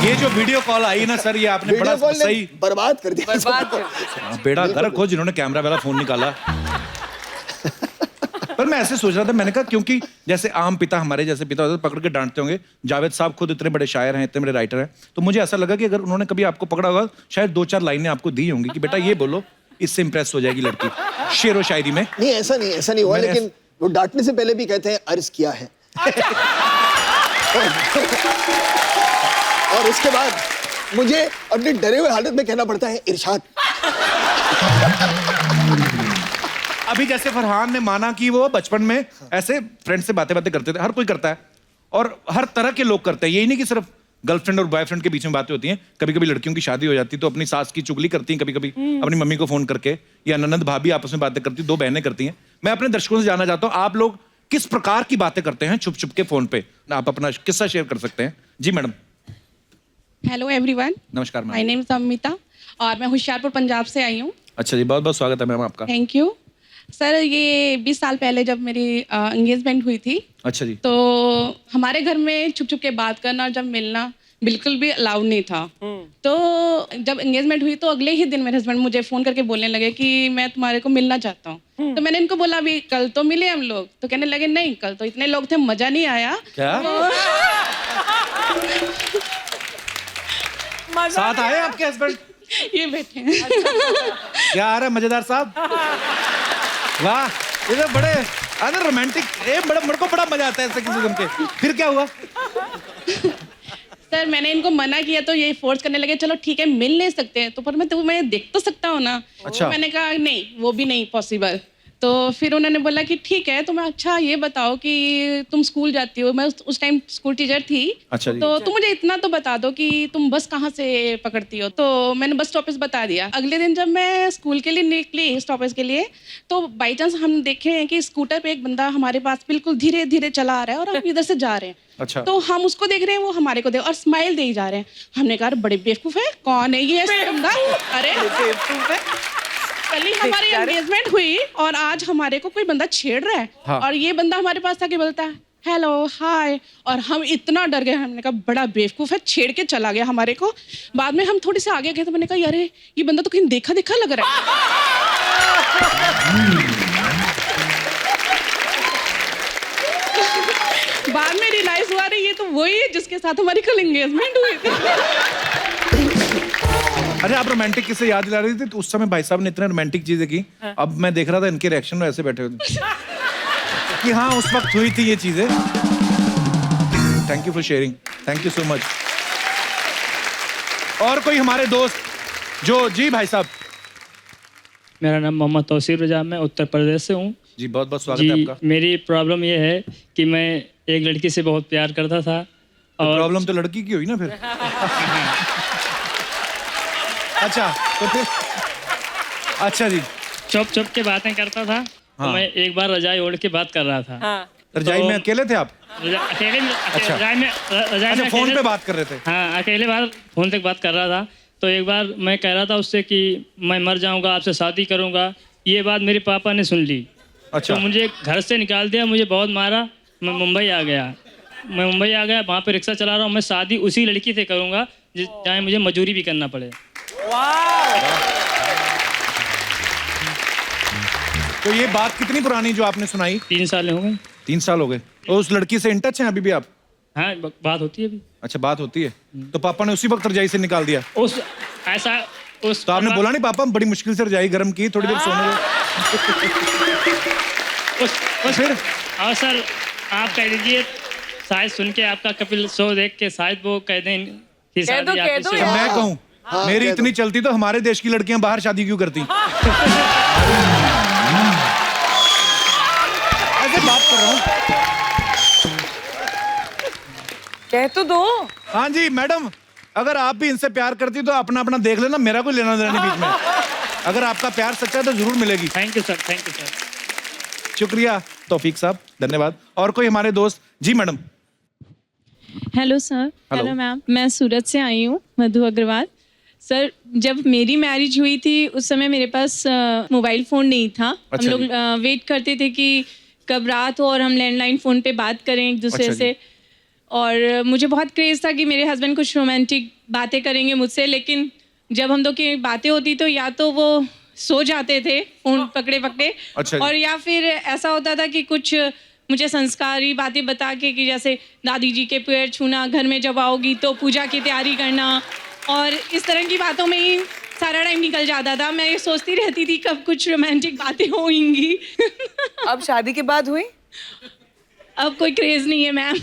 ये जो वीडियो कॉल आई ना सर, ये आपने बड़ा वीडियो कॉल ने सही बर्बाद कर दिया। बर्बाद कर बेड़ा गर्क हो जिन्होंने कैमरा वाला फोन निकाला। पर मैं ऐसे सोच रहा था, मैंने कहा क्योंकि जैसे आम पिता हमारे जैसे पिता होते पकड़ के डांटते होंगे, जावेद साहब खुद इतने बड़े शायर हैं, इतने बड़े राइटर हैं, तो मुझे ऐसा लगा कि अगर उन्होंने कभी आपको पकड़ा होगा शायद 2-4 लाइनें आपको दी होंगी कि बेटा ये बोलो, इससे इंप्रेस हो जाएगी लड़की शेरो शायरी में। नहीं ऐसा नहीं हुआ, लेकिन वो डांटने से पहले भी कहते हैं अर्ज किया है। और उसके बाद मुझे अपनी डरे हुए हालत में कहना पड़ता है इरशाद। अभी जैसे फरहान ने माना कि वो बचपन में ऐसे फ्रेंड से बातें करते थे, हर कोई करता है और हर तरह के लोग करते हैं, यही नहीं कि सिर्फ गर्लफ्रेंड और बॉयफ्रेंड के बीच में बातें होती हैं। कभी कभी लड़कियों की शादी हो जाती है तो अपनी सास की चुगली करती हैं, कभी कभी अपनी मम्मी को फोन करके, या ननद भाभी आपस में बातें करती, 2 बहनें करती हैं। मैं अपने दर्शकों से जानना चाहता हूँ आप लोग किस प्रकार की बातें करते हैं छुप छुप के फोन पे, आप अपना किस्सा शेयर कर सकते हैं। जी मैडम। हेलो एवरीवन, नमस्कार ma'am. My name is Amita और मैं होशियारपुर पंजाब से आई हूँ। अच्छा जी, बहुत बहुत स्वागत है मैम आपका। Thank you. सर ये 20 साल पहले जब मेरी एंगेजमेंट हुई थी, अच्छा जी। तो हमारे घर में छुप छुप के बात करना, जब मिलना बिल्कुल भी अलाउड नहीं था। तो जब एंगेजमेंट हुई तो अगले ही दिन मेरे हस्बैंड मुझे फोन करके बोलने लगे कि मैं तुम्हारे को मिलना चाहता हूँ। तो मैंने इनको बोला अभी कल तो मिले हम लोग, तो कहने लगे नहीं कल तो इतने लोग थे मजा नहीं आया। क्या साथ आए आपके हस्बैंड? ये बैठे हैं। क्या आ रहा है मजेदार साहब? वाह, ये तो बड़े अरे रोमांटिक, ये बड़ा मेरे को बड़ा मजा आता है ऐसे किसी सुन के। फिर क्या हुआ? सर मैंने इनको मना किया तो ये फोर्स करने लगे चलो ठीक है मिल नहीं सकते हैं, तो पर मैं देख तो सकता हूँ ना। अच्छा। तो मैंने कहा नहीं वो भी नहीं पॉसिबल। तो फिर उन्होंने बोला कि ठीक है तो मैं अच्छा ये बताओ कि तुम स्कूल जाती हो, मैं उस टाइम स्कूल टीचर थी। अच्छा जी। तो तुम मुझे इतना तो बता दो कि तुम बस कहाँ से पकड़ती हो। तो मैंने बस स्टॉपेज बता दिया। अगले दिन जब मैं स्कूल के लिए निकली स्टॉपेज के लिए, तो बाई चांस हम देखे हैं कि स्कूटर पे एक बंदा हमारे पास बिल्कुल धीरे धीरे चला आ रहा है और हम इधर से जा रहे हैं। अच्छा। तो हम उसको देख रहे हैं, वो हमारे को देख और स्माइल दे ही जा रहे हैं। हमने कहा बड़े बेवकूफ है, कौन है ये ऐसा बंदा? अरे बेवकूफ है, कल ही हमारी एंगेजमेंट हुई और आज हमारे को कोई बंदा छेड़ रहा है। हाँ। और ये बंदा हमारे पास आके बोलता है हेलो हाय, और हम इतना डर गए। हमने कहा बड़ा बेवकूफ है, छेड़ के चला गया हमारे को। बाद में हम थोड़ी सी आगे गए तो मैंने कहा अरे ये बंदा तो कहीं देखा देखा लग रहा है। बाद में रियलाइज हुआ रही ये तो वही है जिसके साथ हमारी कल एंगेजमेंट हुई थी। अरे आप रोमांटिक किससे याद दिला रही थी? तो उस समय भाई साहब ने इतने रोमांटिक चीजें की। अब मैं देख रहा था इनके रिएक्शन में ऐसे बैठे हुए कि हाँ उस वक्त हुई थी ये चीजें। Thank you for sharing, thank you so much. और कोई हमारे दोस्त जो जी भाई साहब? मेरा नाम मोहम्मद तौसीर रजा, मैं उत्तर प्रदेश से हूँ। जी बहुत बहुत स्वागत है आपका। मेरी प्रॉब्लम ये है कि मैं एक लड़की से बहुत प्यार करता था। और प्रॉब्लम तो लड़की की हुई ना फिर। अच्छा तो फिर अच्छा जी। चुप चुप के बातें करता था। हाँ। तो मैं एक बार रजाई ओढ़ के बात कर रहा था। रजाई में अकेले थे आप? अकेले में अच्छा। रजाई में अच्छा फोन पे बात कर रहे थे? हाँ अकेले बार फोन तक बात कर रहा था। तो एक बार मैं कह रहा था उससे कि मैं मर जाऊंगा, आपसे शादी करूंगा। ये बात मेरे पापा ने सुन ली। अच्छा। तो मुझे घर से निकाल दिया, मुझे बहुत मारा। मैं मुंबई आ गया। वहाँ पे रिक्शा चला रहा हूँ। मैं शादी उसी लड़की से करूँगा जहाँ मुझे मजदूरी भी करना पड़े। तो ये बात कितनी पुरानी जो आपने सुनाई? 3 साल हो गए। 3 साल हो गए। तो उस लड़की से इन टच हैं अभी भी आप? हाँ बात होती है अभी। अच्छा बात होती है। तो पापा ने उसी वक्त रजाई से निकाल दिया? तो आपने बोला नहीं पापा बड़ी मुश्किल से रजाई गर्म की, थोड़ी देर सोने दो। फिर और सर आप कह दीजिए, शायद सुन के आपका कपिल शो देख के शायद वो कह दें कि शादी आपकी से। मैं कहूँ मेरी इतनी चलती तो हमारे देश की लड़कियां बाहर शादी क्यों करती? ऐसे बात कर रहा हूँ। कह तो दो। हाँ जी मैडम, अगर आप भी इनसे प्यार करती तो अपना अपना देख लेना, मेरा कोई लेना देना नहीं बीच में। अगर आपका प्यार सच्चा है तो जरूर मिलेगी। Thank you sir, thank you sir. शुक्रिया तौफीक साहब, धन्यवाद। और कोई हमारे दोस्त? जी madam. Hello sir. Hello ma'am, मैं सूरत से आई हूँ, मधु अग्रवाल। सर जब मेरी मैरिज हुई थी उस समय मेरे पास मोबाइल फ़ोन नहीं था। अच्छा हम लोग वेट करते थे कि कब रात हो और हम लैंडलाइन फ़ोन पे बात करें एक दूसरे अच्छा से। और मुझे बहुत क्रेज़ था कि मेरे हस्बैंड कुछ रोमांटिक बातें करेंगे मुझसे, लेकिन जब हम लोग की बातें होती तो या तो वो सो जाते थे फ़ोन पकड़े पकड़े, अच्छा और या फिर ऐसा होता था कि कुछ मुझे संस्कारी बातें बता के कि जैसे दादी जी के पैर छूना, घर में जब आओगी तो पूजा की तैयारी करना, और इस तरह की बातों में ही सारा टाइम निकल जाता था। मैं ये सोचती रहती थी कब कुछ रोमांटिक बातें होंगी। अब शादी के बाद हुई? अब कोई क्रेज नहीं है मैम।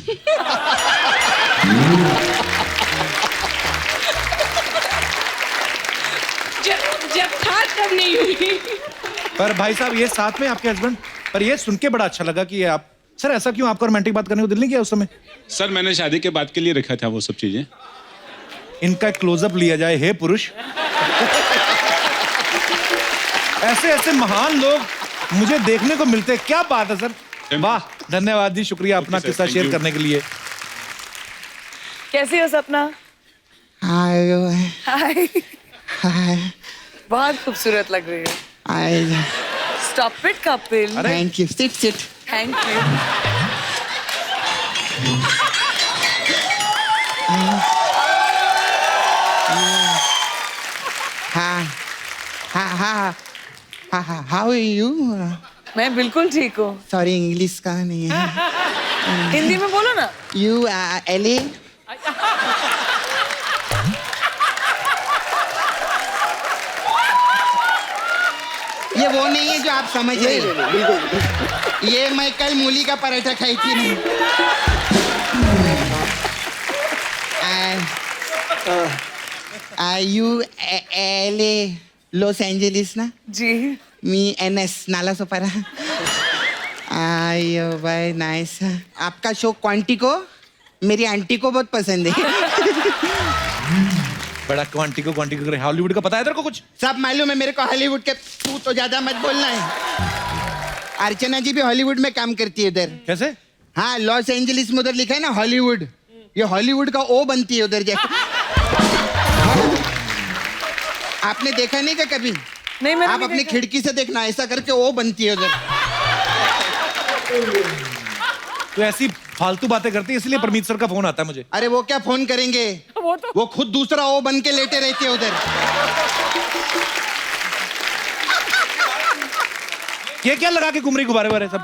जब था तब नहीं हुई। पर भाई साहब ये साथ में आपके हस्बैंड, पर ये सुन के बड़ा अच्छा लगा कि ये आप, सर ऐसा क्यों आपको रोमांटिक बात करने को दिल नहीं किया उस समय? सर मैंने शादी के बाद के लिए रखा था वो सब चीजें। इनका क्लोजअप लिया जाए, हे पुरुष। ऐसे ऐसे महान लोग मुझे देखने को मिलते हैं, क्या बात है सर। वाह, धन्यवाद जी, शुक्रिया अपना किस्सा शेयर करने के लिए। कैसी हो सपना? हाय हाय। हाय बहुत खूबसूरत लग रही है। Hi Stop it, Kapil. Thank you sit sit Thank you. How are you मैं बिल्कुल ठीक हूँ. सॉरी इंग्लिश का नहीं है हिंदी में बोलो ना. यू एले ये वो नहीं है जो आप समझ रहे हैं. बिल्कुल ये मैं कल मूली का पराठा खाई थी नहीं. यू एले लॉस एंजलिस ना जी. मी एनएस नाला सोपारा. आयो भाई नाइस. आपका शो क्वांटिको मेरी आंटी को बहुत पसंद है. बड़ा क्वांटिको करे. हॉलीवुड का पता है तेरे को कुछ? सब मालूम है मेरे को हॉलीवुड के. तू तो ज्यादा मत बोलना है. अर्चना जी भी हॉलीवुड में काम करती है उधर. कैसे? हाँ लॉस एंजलिस में उधर लिखा है ना हॉलीवुड. ये हॉलीवुड का ओ बनती है उधर जाके. आपने देखा नहीं क्या कभी? नहीं मैंने आप नहीं अपनी देखा. खिड़की से देखना ऐसा करके ओ बनती है उधर. तो ऐसी फालतू बातें करती है इसलिए परमीत सर का फोन आता है मुझे. अरे वो क्या फोन करेंगे? वो खुद दूसरा ओ बन के लेटे रहते हैं उधर. ये क्या लगा के घूम रही गुब्बारे वारे सब?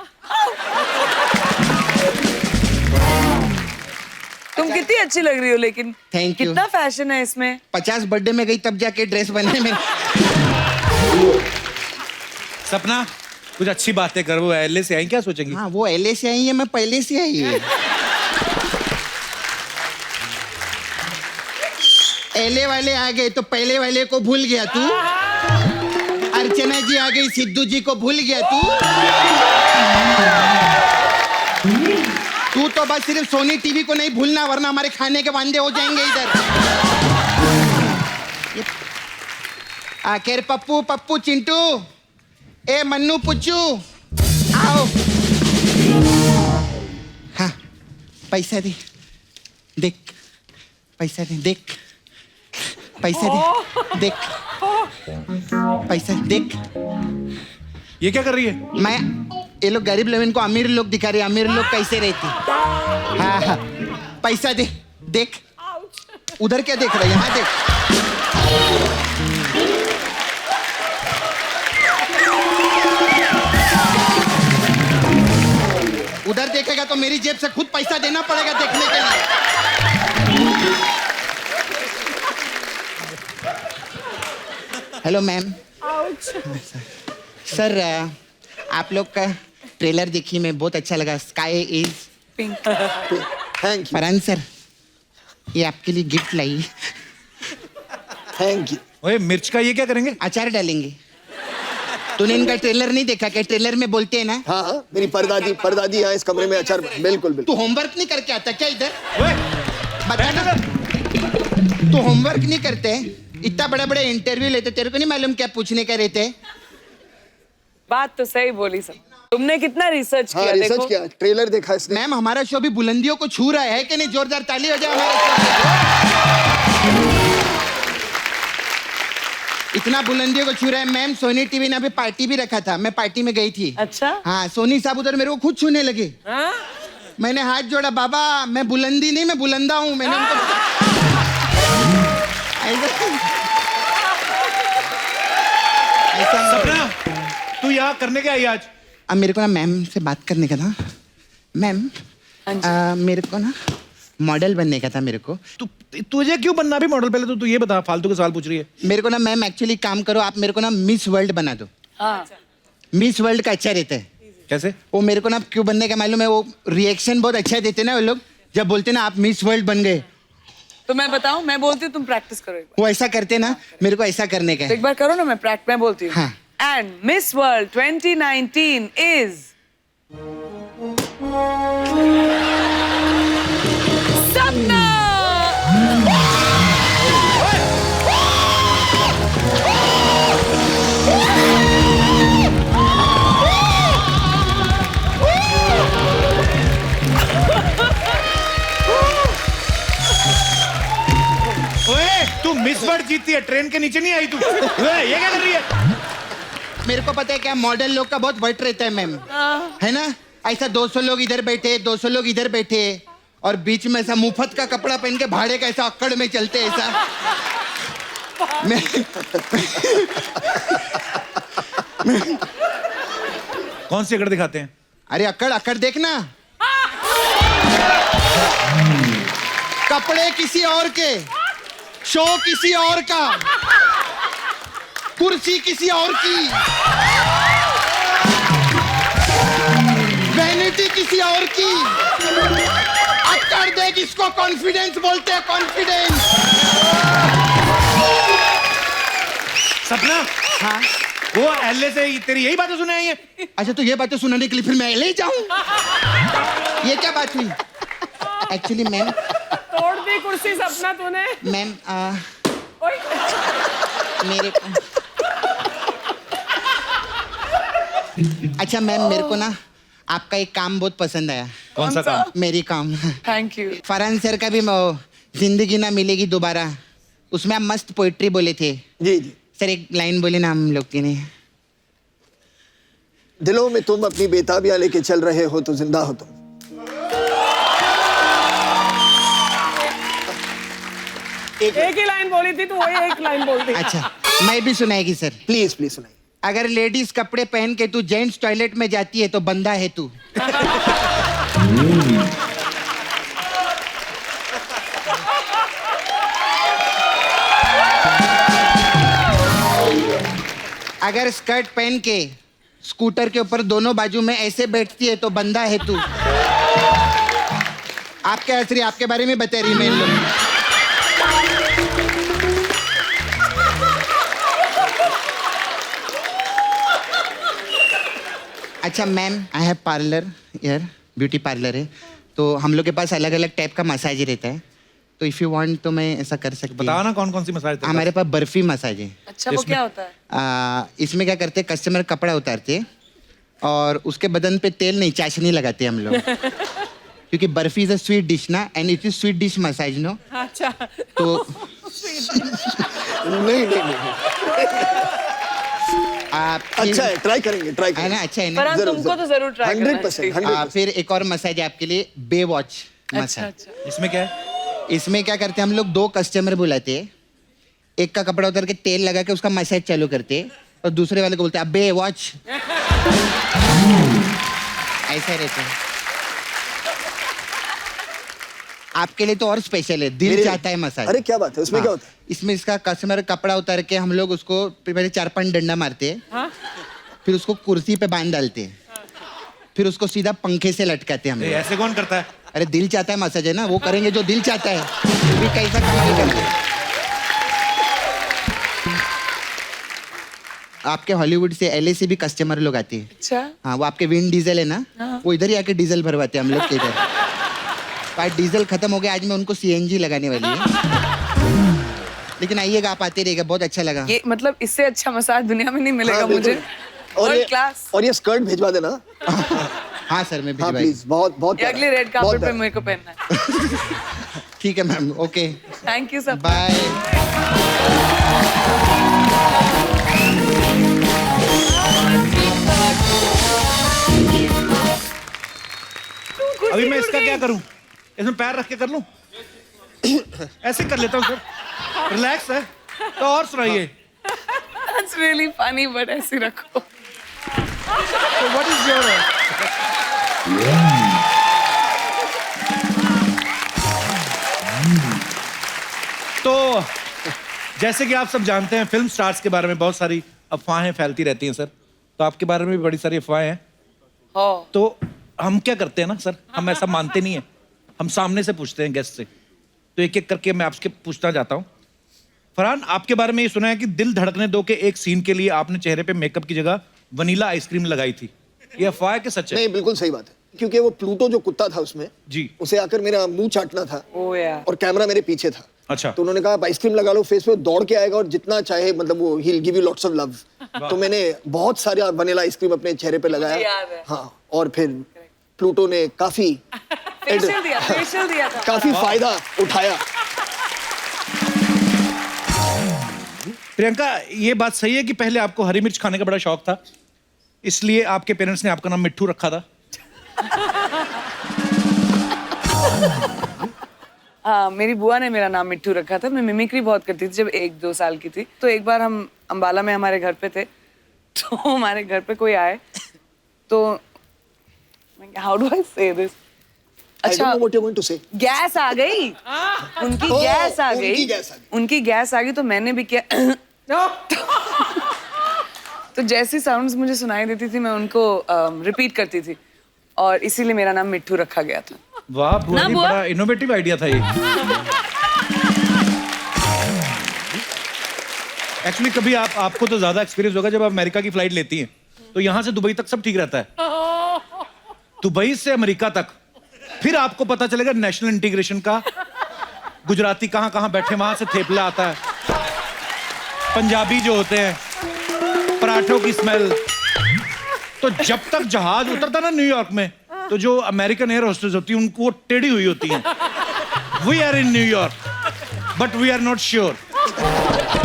तुम कितनी अच्छी लग रही हो लेकिन. Thank you. कितना फैशन है इसमें. 50 बर्थडे में गई तब जाके ड्रेस बने में. सपना कुछ अच्छी बातें कर. वो एलए से आई क्या सोचेंगी? हाँ वो एलए से आई है मैं पहले से आई है. एलए वाले आ गए तो पहले वाले को भूल गया तू. अर्चना जी आ गई सिद्धू जी को भूल गया तू. तू तो बस सिर्फ सोनी टीवी को नहीं भूलना वरना हमारे खाने के वांदे हो जाएंगे इधर. आखिर पप्पू पप्पू चिंटू ए मन्नू पुच्चू आओ. हाँ पैसा दे. देख पैसा दे. देख पैसा दे. देख पैसा देख. ये क्या कर रही है? मैं ये लोग गरीब लोग इनको अमीर लोग दिखा रहे. अमीर लोग कैसे रहते. हाँ हाँ पैसा दे. देख उधर क्या देख रहे. यहाँ देख. उधर देखेगा तो मेरी जेब से खुद पैसा देना पड़ेगा देखने के लिए. Hello ma'am. सर आप लोग का ट्रेलर देखी मैं बहुत अच्छा लगा. Sky is pink. Thank you. Farhan sir ये आपके लिए गिफ्ट लाई. Thank you. ओए मिर्च का ये क्या करेंगे? अचार डालेंगे. तूने इनका ट्रेलर नहीं देखा क्या? ट्रेलर में बोलते हैं ना. हाँ हाँ मेरी परदादी यहाँ इस कमरे में अचार. बिल्कुल बिल्कुल. तू होमवर्क नहीं करके आता क्या इधर? बता ना. तू होमवर्क नहीं करते. इतना बड़ा बड़ा इंटरव्यू लेते तेरे को नहीं मालूम क्या पूछने का रहते. बात तो सही बोली सब. तुमने कितना रिसर्च हाँ किया. रिसर्च देखो किया. ट्रेलर देखा इसने. मैम हमारा शो भी बुलंदियों को छू रहा है कि नहीं? जोरदार ताली हो जाए हमारे शो. इतना बुलंदियों को छू रहा है. मैम सोनी टीवी ने अभी पार्टी भी रखा था. मैं पार्टी में गई थी. अच्छा. हाँ सोनी साहब उधर मेरे को खुद छूने लगे. मैंने हाथ जोड़ा. बाबा मैं बुलंदी नहीं मैं बुलंदा हूँ. मैंने उनको सपना तू यहाँ करने क्या आई आज? अब मेरे को ना मैम से बात करने का था. मैम मेरे को ना मॉडल बनने का था. मेरे को तुझे क्यों बनना भी मॉडल? पहले तो तू ये बता. फालतू के सवाल पूछ रही है. मेरे को ना मैम एक्चुअली काम करो आप मेरे को ना मिस वर्ल्ड बना दो. मिस वर्ल्ड का अच्छा रहता है. कैसे? वो मेरे को ना क्यों बनने का मालूम है. वो रिएक्शन बहुत अच्छा देते ना वो लोग जब बोलते ना आप मिस वर्ल्ड बन गए. तो मैं बताऊं. मैं बोलती हूँ तुम प्रैक्टिस करो एक बार. वो ऐसा करते ना मेरे को ऐसा करने का तो है. एक बार करो ना. मैं बोलती हूँ. हाँ. एंड मिस वर्ल्ड 2019 इज सपना. ओए तू मिस वर्ल्ड जीतती है. ट्रेन के नीचे नहीं आई तू. ओए ये क्या कर रही है? मेरे को पता है क्या मॉडल लोग का बहुत वट रहता है मैम, है ना? ऐसा 200 लोग इधर बैठे, 200 लोग इधर बैठे और बीच में ऐसा मुफ्त का कपड़ा पहन के भाड़े का ऐसा अक्कड़ में चलते ऐसा। कौन सी अकड़ दिखाते हैं? अरे अक्कड़ अक्कड़ देखना, कपड़े किसी और के, शो किसी और का, कुर्सी किसी और की, वैनिटी किसी और की। अक्कड़ देख, इसको कॉन्फिडेंस बोलते हैं, कॉन्फिडेंस। सपना, हाँ वो एलए से तेरी यही बातें सुने आई है? अच्छा, तो ये बातें सुनाने के लिए फिर मैं एलए जाऊं? ये क्या बात हुई? एक्चुअली मैम, तोड़ दी कुर्सी सपना तूने। मैम मेरे अच्छा मैम, मेरे को ना आपका एक काम बहुत पसंद आया। कौन सा काम? मेरी काम। Thank you. फरहान सर का भी जिंदगी ना मिलेगी दोबारा, उसमें आप मस्त पोइट्री बोले थे। जी जी सर, एक लाइन बोले ना हम लोग के ने। दिलों में तुम अपनी बेताबियां लेके चल रहे हो तो जिंदा हो तुम। एक ही लाइन बोली थी तो वही एक लाइन बोल दी। अच्छा, मैं भी सुनाएगी सर। प्लीज प्लीज सुनाइए। अगर लेडीज कपड़े पहन के तू जेंट्स टॉयलेट में जाती है तो बंदा है तू। अगर स्कर्ट पहन के स्कूटर के ऊपर दोनों बाजू में ऐसे बैठती है तो बंदा है तू। आपके हंस रही, आपके बारे में बता रही मैं इन लोग। अच्छा मैम, आई हैव पार्लर यार, ब्यूटी पार्लर है, तो हम लोग के पास अलग अलग टाइप का मसाज रहता है, तो इफ यू वांट तो मैं ऐसा कर सकती हूँ। बताओ ना कौन कौन सी मसाज? हमारे पास बर्फी मसाज है। अच्छा, वो क्या होता है? इसमें क्या करते हैं, कस्टमर कपड़ा उतारते हैं और उसके बदन पे तेल नहीं, चाशनी लगाते हैं हम लोग। क्योंकि barfi is a sweet dish ना, and it is sweet dish massage no. अच्छा, तो नहीं आप अच्छा है, ट्राई करेंगे, ट्राई है ना? अच्छा है पर ना? हम तुमको तो जरूर ट्राई करना 100%, चाहिए। 100%। फिर एक और मसाज है आपके लिए, बे वॉच अच्छा मसाज। अच्छा। इसमें क्या है? इसमें क्या करते हैं हम लोग, 2 कस्टमर बुलाते हैं, एक का कपड़ा उतार के तेल लगा के उसका मसाज चालू करते हैं और दूसरे वाले को बोलते हैं अबे वॉच। ऐसा रहता है। आपके लिए तो और स्पेशल है, दिल चाहता है मसाज। अरे क्या बात है, उसमें क्या होता है? इसमें इसका कस्टमर कपड़ा उतार के हम लोग उसको पहले 4-5 डंडा मारते हैं, फिर उसको कुर्सी पे बांध डालते हैं, फिर उसको सीधा पंखे से लटकाते हैं हम लोग। ऐसे कौन करता है? अरे दिल चाहता है मसाज है ना, वो करेंगे जो दिल चाहता है। भी कैसा कमाल करते हैं। आपके हॉलीवुड से, एलए से भी कस्टमर लोग आते हैं। अच्छा, हाँ, वो आपके विंड डीजल है ना, वो इधर ही आके डीजल भरवाते हैं हम लोग के इधर। पर डीजल खत्म हो गया, आज मैं उनको सीएनजी लगाने वाली है। लेकिन आइएगा, आप आते रहिएगा, बहुत अच्छा लगा। ये मतलब इससे अच्छा मसाज दुनिया में नहीं मिलेगा मुझे। और क्लास। और ये स्कर्ट भिजवा देना। हाँ सर, मैं हाँ भिजवा। प्लीज, बहुत बहुत ये अगले रेड कार्पेट पे मेरे को पहनना है। ठीक है मैम, ओके, थैंक यू सब। बाय। अभी मैं इसका क्या करूं? इसमें पैर रख के कर लूं? ऐसे कर लेता हूं सर, रिलैक्स है। तो और सुनाइए। That's really funny, but ऐसे रखो। So what is your तो जैसे कि आप सब जानते हैं, फिल्म स्टार्स के बारे में बहुत सारी अफवाहें फैलती रहती हैं सर, तो आपके बारे में भी बड़ी सारी अफवाहें हैं। तो हम क्या करते हैं ना सर, हम ऐसा मानते नहीं है, हम सामने से पूछते हैं गेस्ट से। तो एक एक करके मैं आपसे पूछना चाहता हूँ। फरहान, आपके बारे में ये सुना है कि दिल धड़कने दो के एक सीन के लिए आपने चेहरे पे मेकअप की जगह वनीला आइसक्रीम लगाई थी, ये अफवाह है कि सच है? नहीं, बिल्कुल सही बात है, क्योंकि वो प्लूटो जो कुत्ता था उसमें जी, उसे आकर मेरा मुंह चाटना था। ओह यार। और कैमरा मेरे पीछे था। अच्छा। तो उन्होंने कहा आइसक्रीम लगा लो फेस पे, दौड़ के आएगा और जितना चाहे, मतलब वो he will give you lots of love. तो मैंने बहुत सारे वनीला आइसक्रीम अपने चेहरे पे लगाया। हाँ, और फिर प्लूटो ने काफी फेशियल दिया था। काफी फायदा उठाया। प्रियंका, ये बात सही है कि पहले आपको हरी मिर्च खाने का बड़ा शौक था, इसलिए आपके पेरेंट्स ने आपका नाम मिट्ठू रखा था? हाँ, मेरी बुआ ने मेरा नाम मिट्ठू रखा था। मैं मिमिक्री बहुत करती थी जब 1-2 साल की थी। तो एक बार हम अंबाला में हमारे घर पे थे, तो हमारे घर पे कोई आए तो हाउ डू आई से दिस, अच्छा गैस आ गई, उनकी गैस आ गई, उनकी गैस आ गई, तो मैंने भी किया तो जैसी साउंड्स मुझे सुनाई देती थी मैं उनको रिपीट करती थी, और इसीलिए मेरा नाम मिट्ठू रखा गया था। वाह बुआ जी, बड़ा इनोवेटिव आइडिया था ये। एक्चुअली कभी आपको तो ज्यादा एक्सपीरियंस होगा, जब आप अमेरिका की फ्लाइट लेती हैं तो यहाँ से दुबई तक सब ठीक रहता है, दुबई से अमेरिका तक फिर आपको पता चलेगा नेशनल इंटीग्रेशन का, गुजराती कहाँ कहाँ बैठे, वहां से थेपला आता है, पंजाबी जो होते हैं, पराठों की स्मेल। तो जब तक जहाज उतरता ना न्यूयॉर्क में, तो जो अमेरिकन एयर होस्टेस होती है उनको वो टेढ़ी हुई होती है, we are in New York but we are not sure,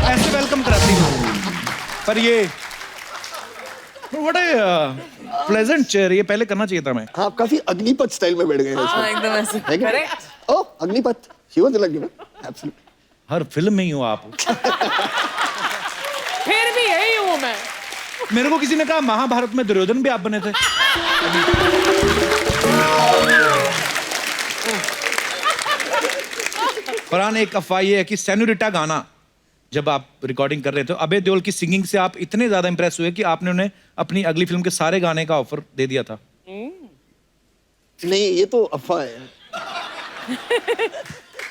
ऐसे वेलकम कराती है। पर ये बड़े प्लेजेंट चेयर, ये पहले करना चाहिए था मैं। हाँ, आप काफी अग्निपथ स्टाइल में बैठ गए। हाँ, एकदम ऐसे। Correct. Oh, Agnipath, he was like, you know, absolutely. हर फिल्म में ही हो आप। फिर भी यही हूँ मैं। मेरे को किसी ने कहा महाभारत में दुर्योधन भी आप बने थे। फरहान, एक अफवाह ये है कि सेनोरिटा गाना जब आप रिकॉर्डिंग कर रहे थे, अभय देओल की सिंगिंग से आप इतने ज्यादा इंप्रेस हुए कि आपने उन्हें अपनी अगली फिल्म के सारे गाने का ऑफर दे दिया था। नहीं, ये तो अफवाह है,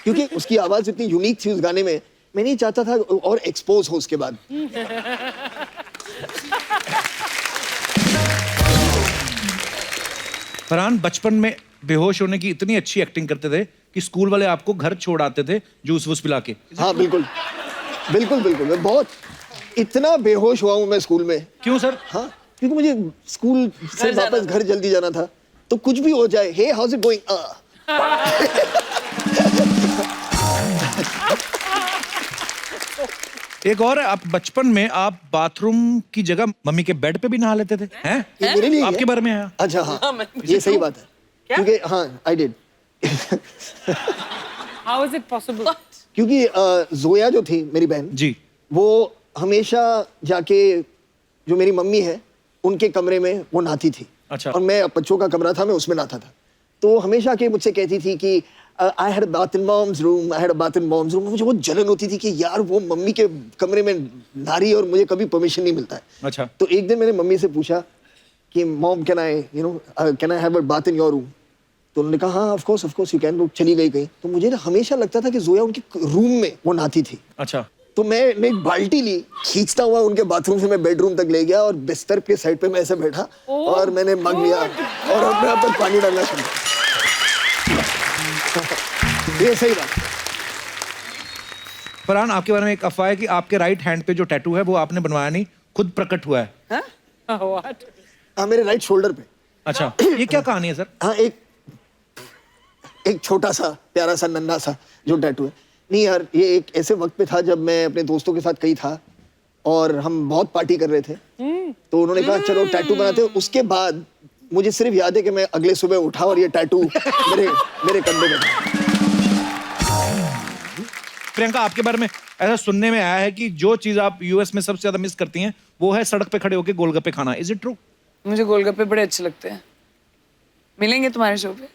क्योंकि उसकी आवाज इतनी यूनिक थी उस गाने में, मैं नहीं चाहता था और एक्सपोज हो उसके बाद। फरहान बचपन में बेहोश होने की इतनी अच्छी एक्टिंग करते थे कि स्कूल वाले आपको घर छोड़ आते थे जूस वूस पिला के। हाँ बिल्कुल बिल्कुल बिल्कुल, मैं बहुत इतना बेहोश हुआ हूँ मैं स्कूल में। क्यों सर? हाँ, क्योंकि मुझे स्कूल से वापस घर जल्दी जाना था, तो कुछ भी हो जाए, हे हाउस इट गोइंग, एक और है, आप बचपन में आप बाथरूम की जगह मम्मी के बेड पे भी नहा लेते थे, हैं? ये मेरे लिए आपके बारे में है? अच्छा हाँ, ये सही बात है, क्योंकि हाँ I did. How is it possible? क्योंकि जोया जो थी मेरी बहन जी, वो हमेशा जाके जो मेरी मम्मी है उनके कमरे में वो नहाती थी। अच्छा। और मैं बच्चों का कमरा था, मैं उसमें नहाता था, तो हमेशा के मुझसे कहती थी कि I had a bath in mom's room, I had a bath in mom's room. मुझे बहुत जलन होती थी कि यार वो मम्मी के कमरे में नहा रही है और मुझे कभी परमिशन नहीं मिलता है। अच्छा। तो एक दिन मैंने मम्मी से पूछा कि mom can I can I have a bath in your room? तो उन्होंने कहा हाँ ऑफ कोर्स यू कैन। वो चली गई कहीं, तो मुझे ना हमेशा लगता था कि जोया उनके रूम में वो नहाती थी। अच्छा। तो मैंने एक बाल्टी ली, खींचता हुआ उनके बाथरूम से मैं बेडरूम तक ले गया और बिस्तर के साइड पे मैं ऐसे बैठा और मैंने मग लिया और अपने आप पर पानी डालना शुरू किया। ये सही बात। फरहान, आपके बारे में एक अफवाह है कि आपके राइट हैंड पे जो टैटू है वो आपने बनवाया नहीं, खुद प्रकट हुआ है। What? हाँ, मेरे राइट शोल्डर पे। अच्छा, ये क्या कहानी है सर? हाँ, एक छोटा सा प्यारा सा नन्हा सा जो टैटू है। नहीं यार, ये एक ऐसे वक्त पे था जब मैं अपने दोस्तों के साथ कहीं था और हम बहुत पार्टी कर रहे थे, तो उन्होंने कहा चलो टैटू बनाते हैं। उसके बाद मुझे सिर्फ याद है कि मैं अगले सुबह उठा और ये टैटू मेरे कंधे में था। प्रियंका, आपके बारे में ऐसा सुनने में आया है कि जो चीज आप यूएस में सबसे ज्यादा मिस करती हैं वो है सड़क पे खड़े होकर गोलगप्पे खाना। Is it true? मुझे गोलगप्पे बड़े अच्छे लगते हैं। मिलेंगे तुम्हारे शो पे?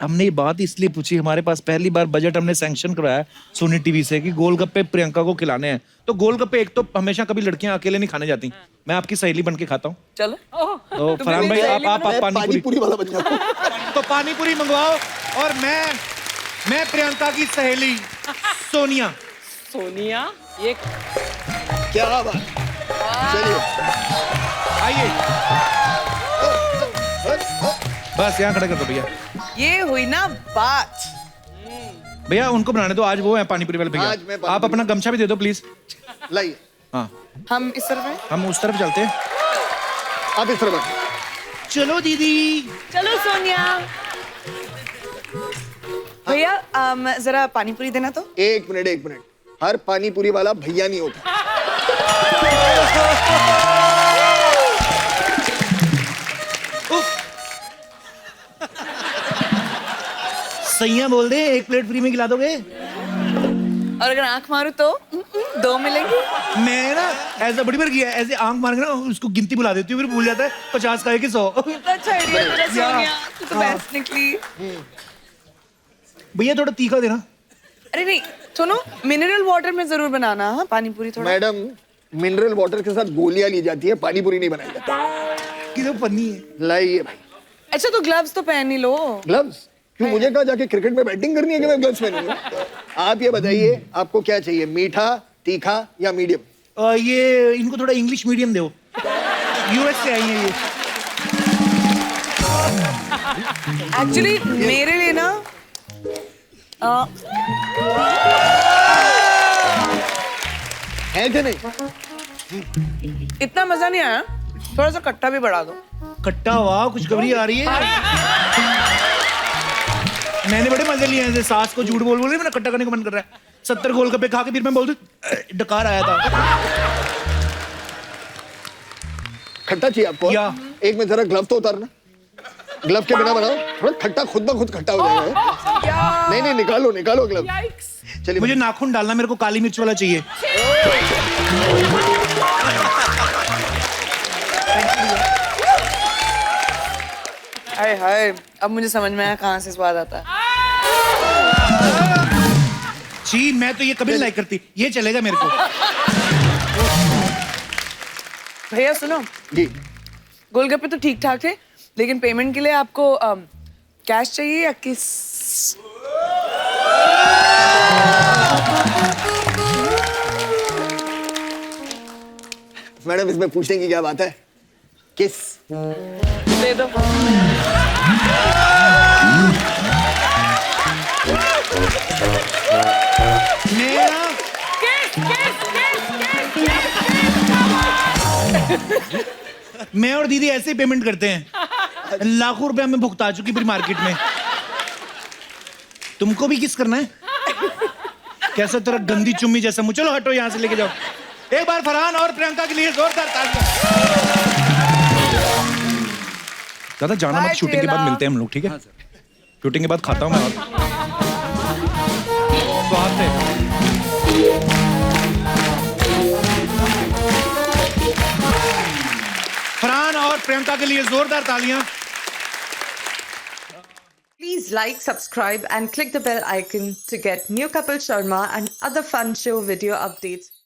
हमने ये बात इसलिए पूछी, हमारे पास पहली बार बजट हमने सैंक्शन करवाया सोनी टीवी से कि गोलगप्पे प्रियंका को खिलाने हैं। तो गोलगप्पे एक तो हमेशा कभी लड़कियां अकेले नहीं खाने जाती, मैं आपकी सहेली बन के खाता हूँ। चलो। तो फरहान भाई आप पानी पूरी वाला बन जाओ। तो पानी पूरी मंगवाओ और मैं प्रियंका की सहेली सोनिया। सोनिया, ये क्या बात। चलिए आइए, बस यहाँ खड़े कर दो भैया। ये हुई ना बात। भैया उनको बनाने दो, आज वो है पानी पूरी वाले भैया। आप अपना गमछा भी दे दो प्लीज। लाइए। हाँ, हम इस तरफ हैं? हम उस तरफ चलते हैं। आप इस तरफ। चलो दीदी। चलो सोनिया। भैया जरा पानी पूरी देना तो। एक मिनट हर पानी पूरी वाला भैया नहीं होता। सैया बोल दे 1 प्लेट फ्री में खिला दोगे? और अगर आंख मारूं तो 2 मिलेंगे। मैं ना ऐसा बड़ी बार किया है, ऐसे आंख मार के ना उसको गिनती बुला देती हूँ, फिर भूल जाता है 50 का है कि 100। कितना अच्छा आइडिया तेरा सोनिया, तू तो बेस्ट निकली। भैया थोड़ा तीखा देना। अरे नहीं सुनो, मिनरल वाटर में जरूर बनाना। हाँ पानी पूरी थोड़ा। मैडम मिनरल वाटर के साथ गोलियां ली जाती है, पानी पूरी नहीं बनाई जाती। किधर पन्नी है? लाइए भाई। अच्छा तो ग्लव्स तो पहन ही लो। ग्लव्स क्यों? मुझे कहा जाके क्रिकेट में बैटिंग करनी है कि मैं ग्लव्स पहनूंगा? आप ये बताइए आपको क्या चाहिए, मीठा, तीखा या मीडियम? ये इनको थोड़ा इंग्लिश मीडियम दो, यूएस से आई है ये। एक्चुअली मेरे लिए ना है कि नहीं? इतना मजा नहीं आया, थोड़ा सा खट्टा भी बढ़ा दो। खट्टा? वाह खुशखबरी आ रही है। मैंने बड़े मजे लिए हैं, सास को झूठ बोल मेरा खट्टा करने का मन कर रहा है। 70 गोलगप्पे खा के फिर मैं बोल दूं डकार आया था। खट्टा चाहिए आपको? या एक में जरा ग्लव तो उतारना, ग्लव के बिना बनाओ, थोड़ा खट्टा खुद ब खुद खट्टा हो जाएगा। नहीं निकालो निकालो ग्लव। चलिए मुझे नाखून डालना, मेरे को काली मिर्च वाला चाहिए। हाय हाय, अब मुझे समझ में आया कहाँ से स्वाद आता है। जी मैं तो ये कभी नहीं लाइक करती, ये चलेगा मेरे को। भैया सुनो जी, गोलगप्पे तो ठीक ठाक थे, लेकिन पेमेंट के लिए आपको कैश चाहिए या किस? मैडम इसमें पूछने की क्या बात है, किस दे दो। मैं और दीदी ऐसे ही पेमेंट करते हैं, लाखों रुपए हमें भुगता चुकी पूरी मार्केट में। तुमको भी किस करना है? कैसा तेरा गंदी चुम्मी जैसा मुंह। चलो हटो यहाँ से, लेके जाओ। एक बार फरहान और प्रियंका के लिए जोरदार तालियां। दादा जाना मत, शूटिंग के बाद मिलते हैं हम लोग, ठीक है? शूटिंग के बाद खाता हूँ मैं। स्वाद है। फरहान और प्रियंका के लिए जोरदार तालियां। Please like, subscribe and click the bell icon to get new Kapil Sharma and other fun show video updates.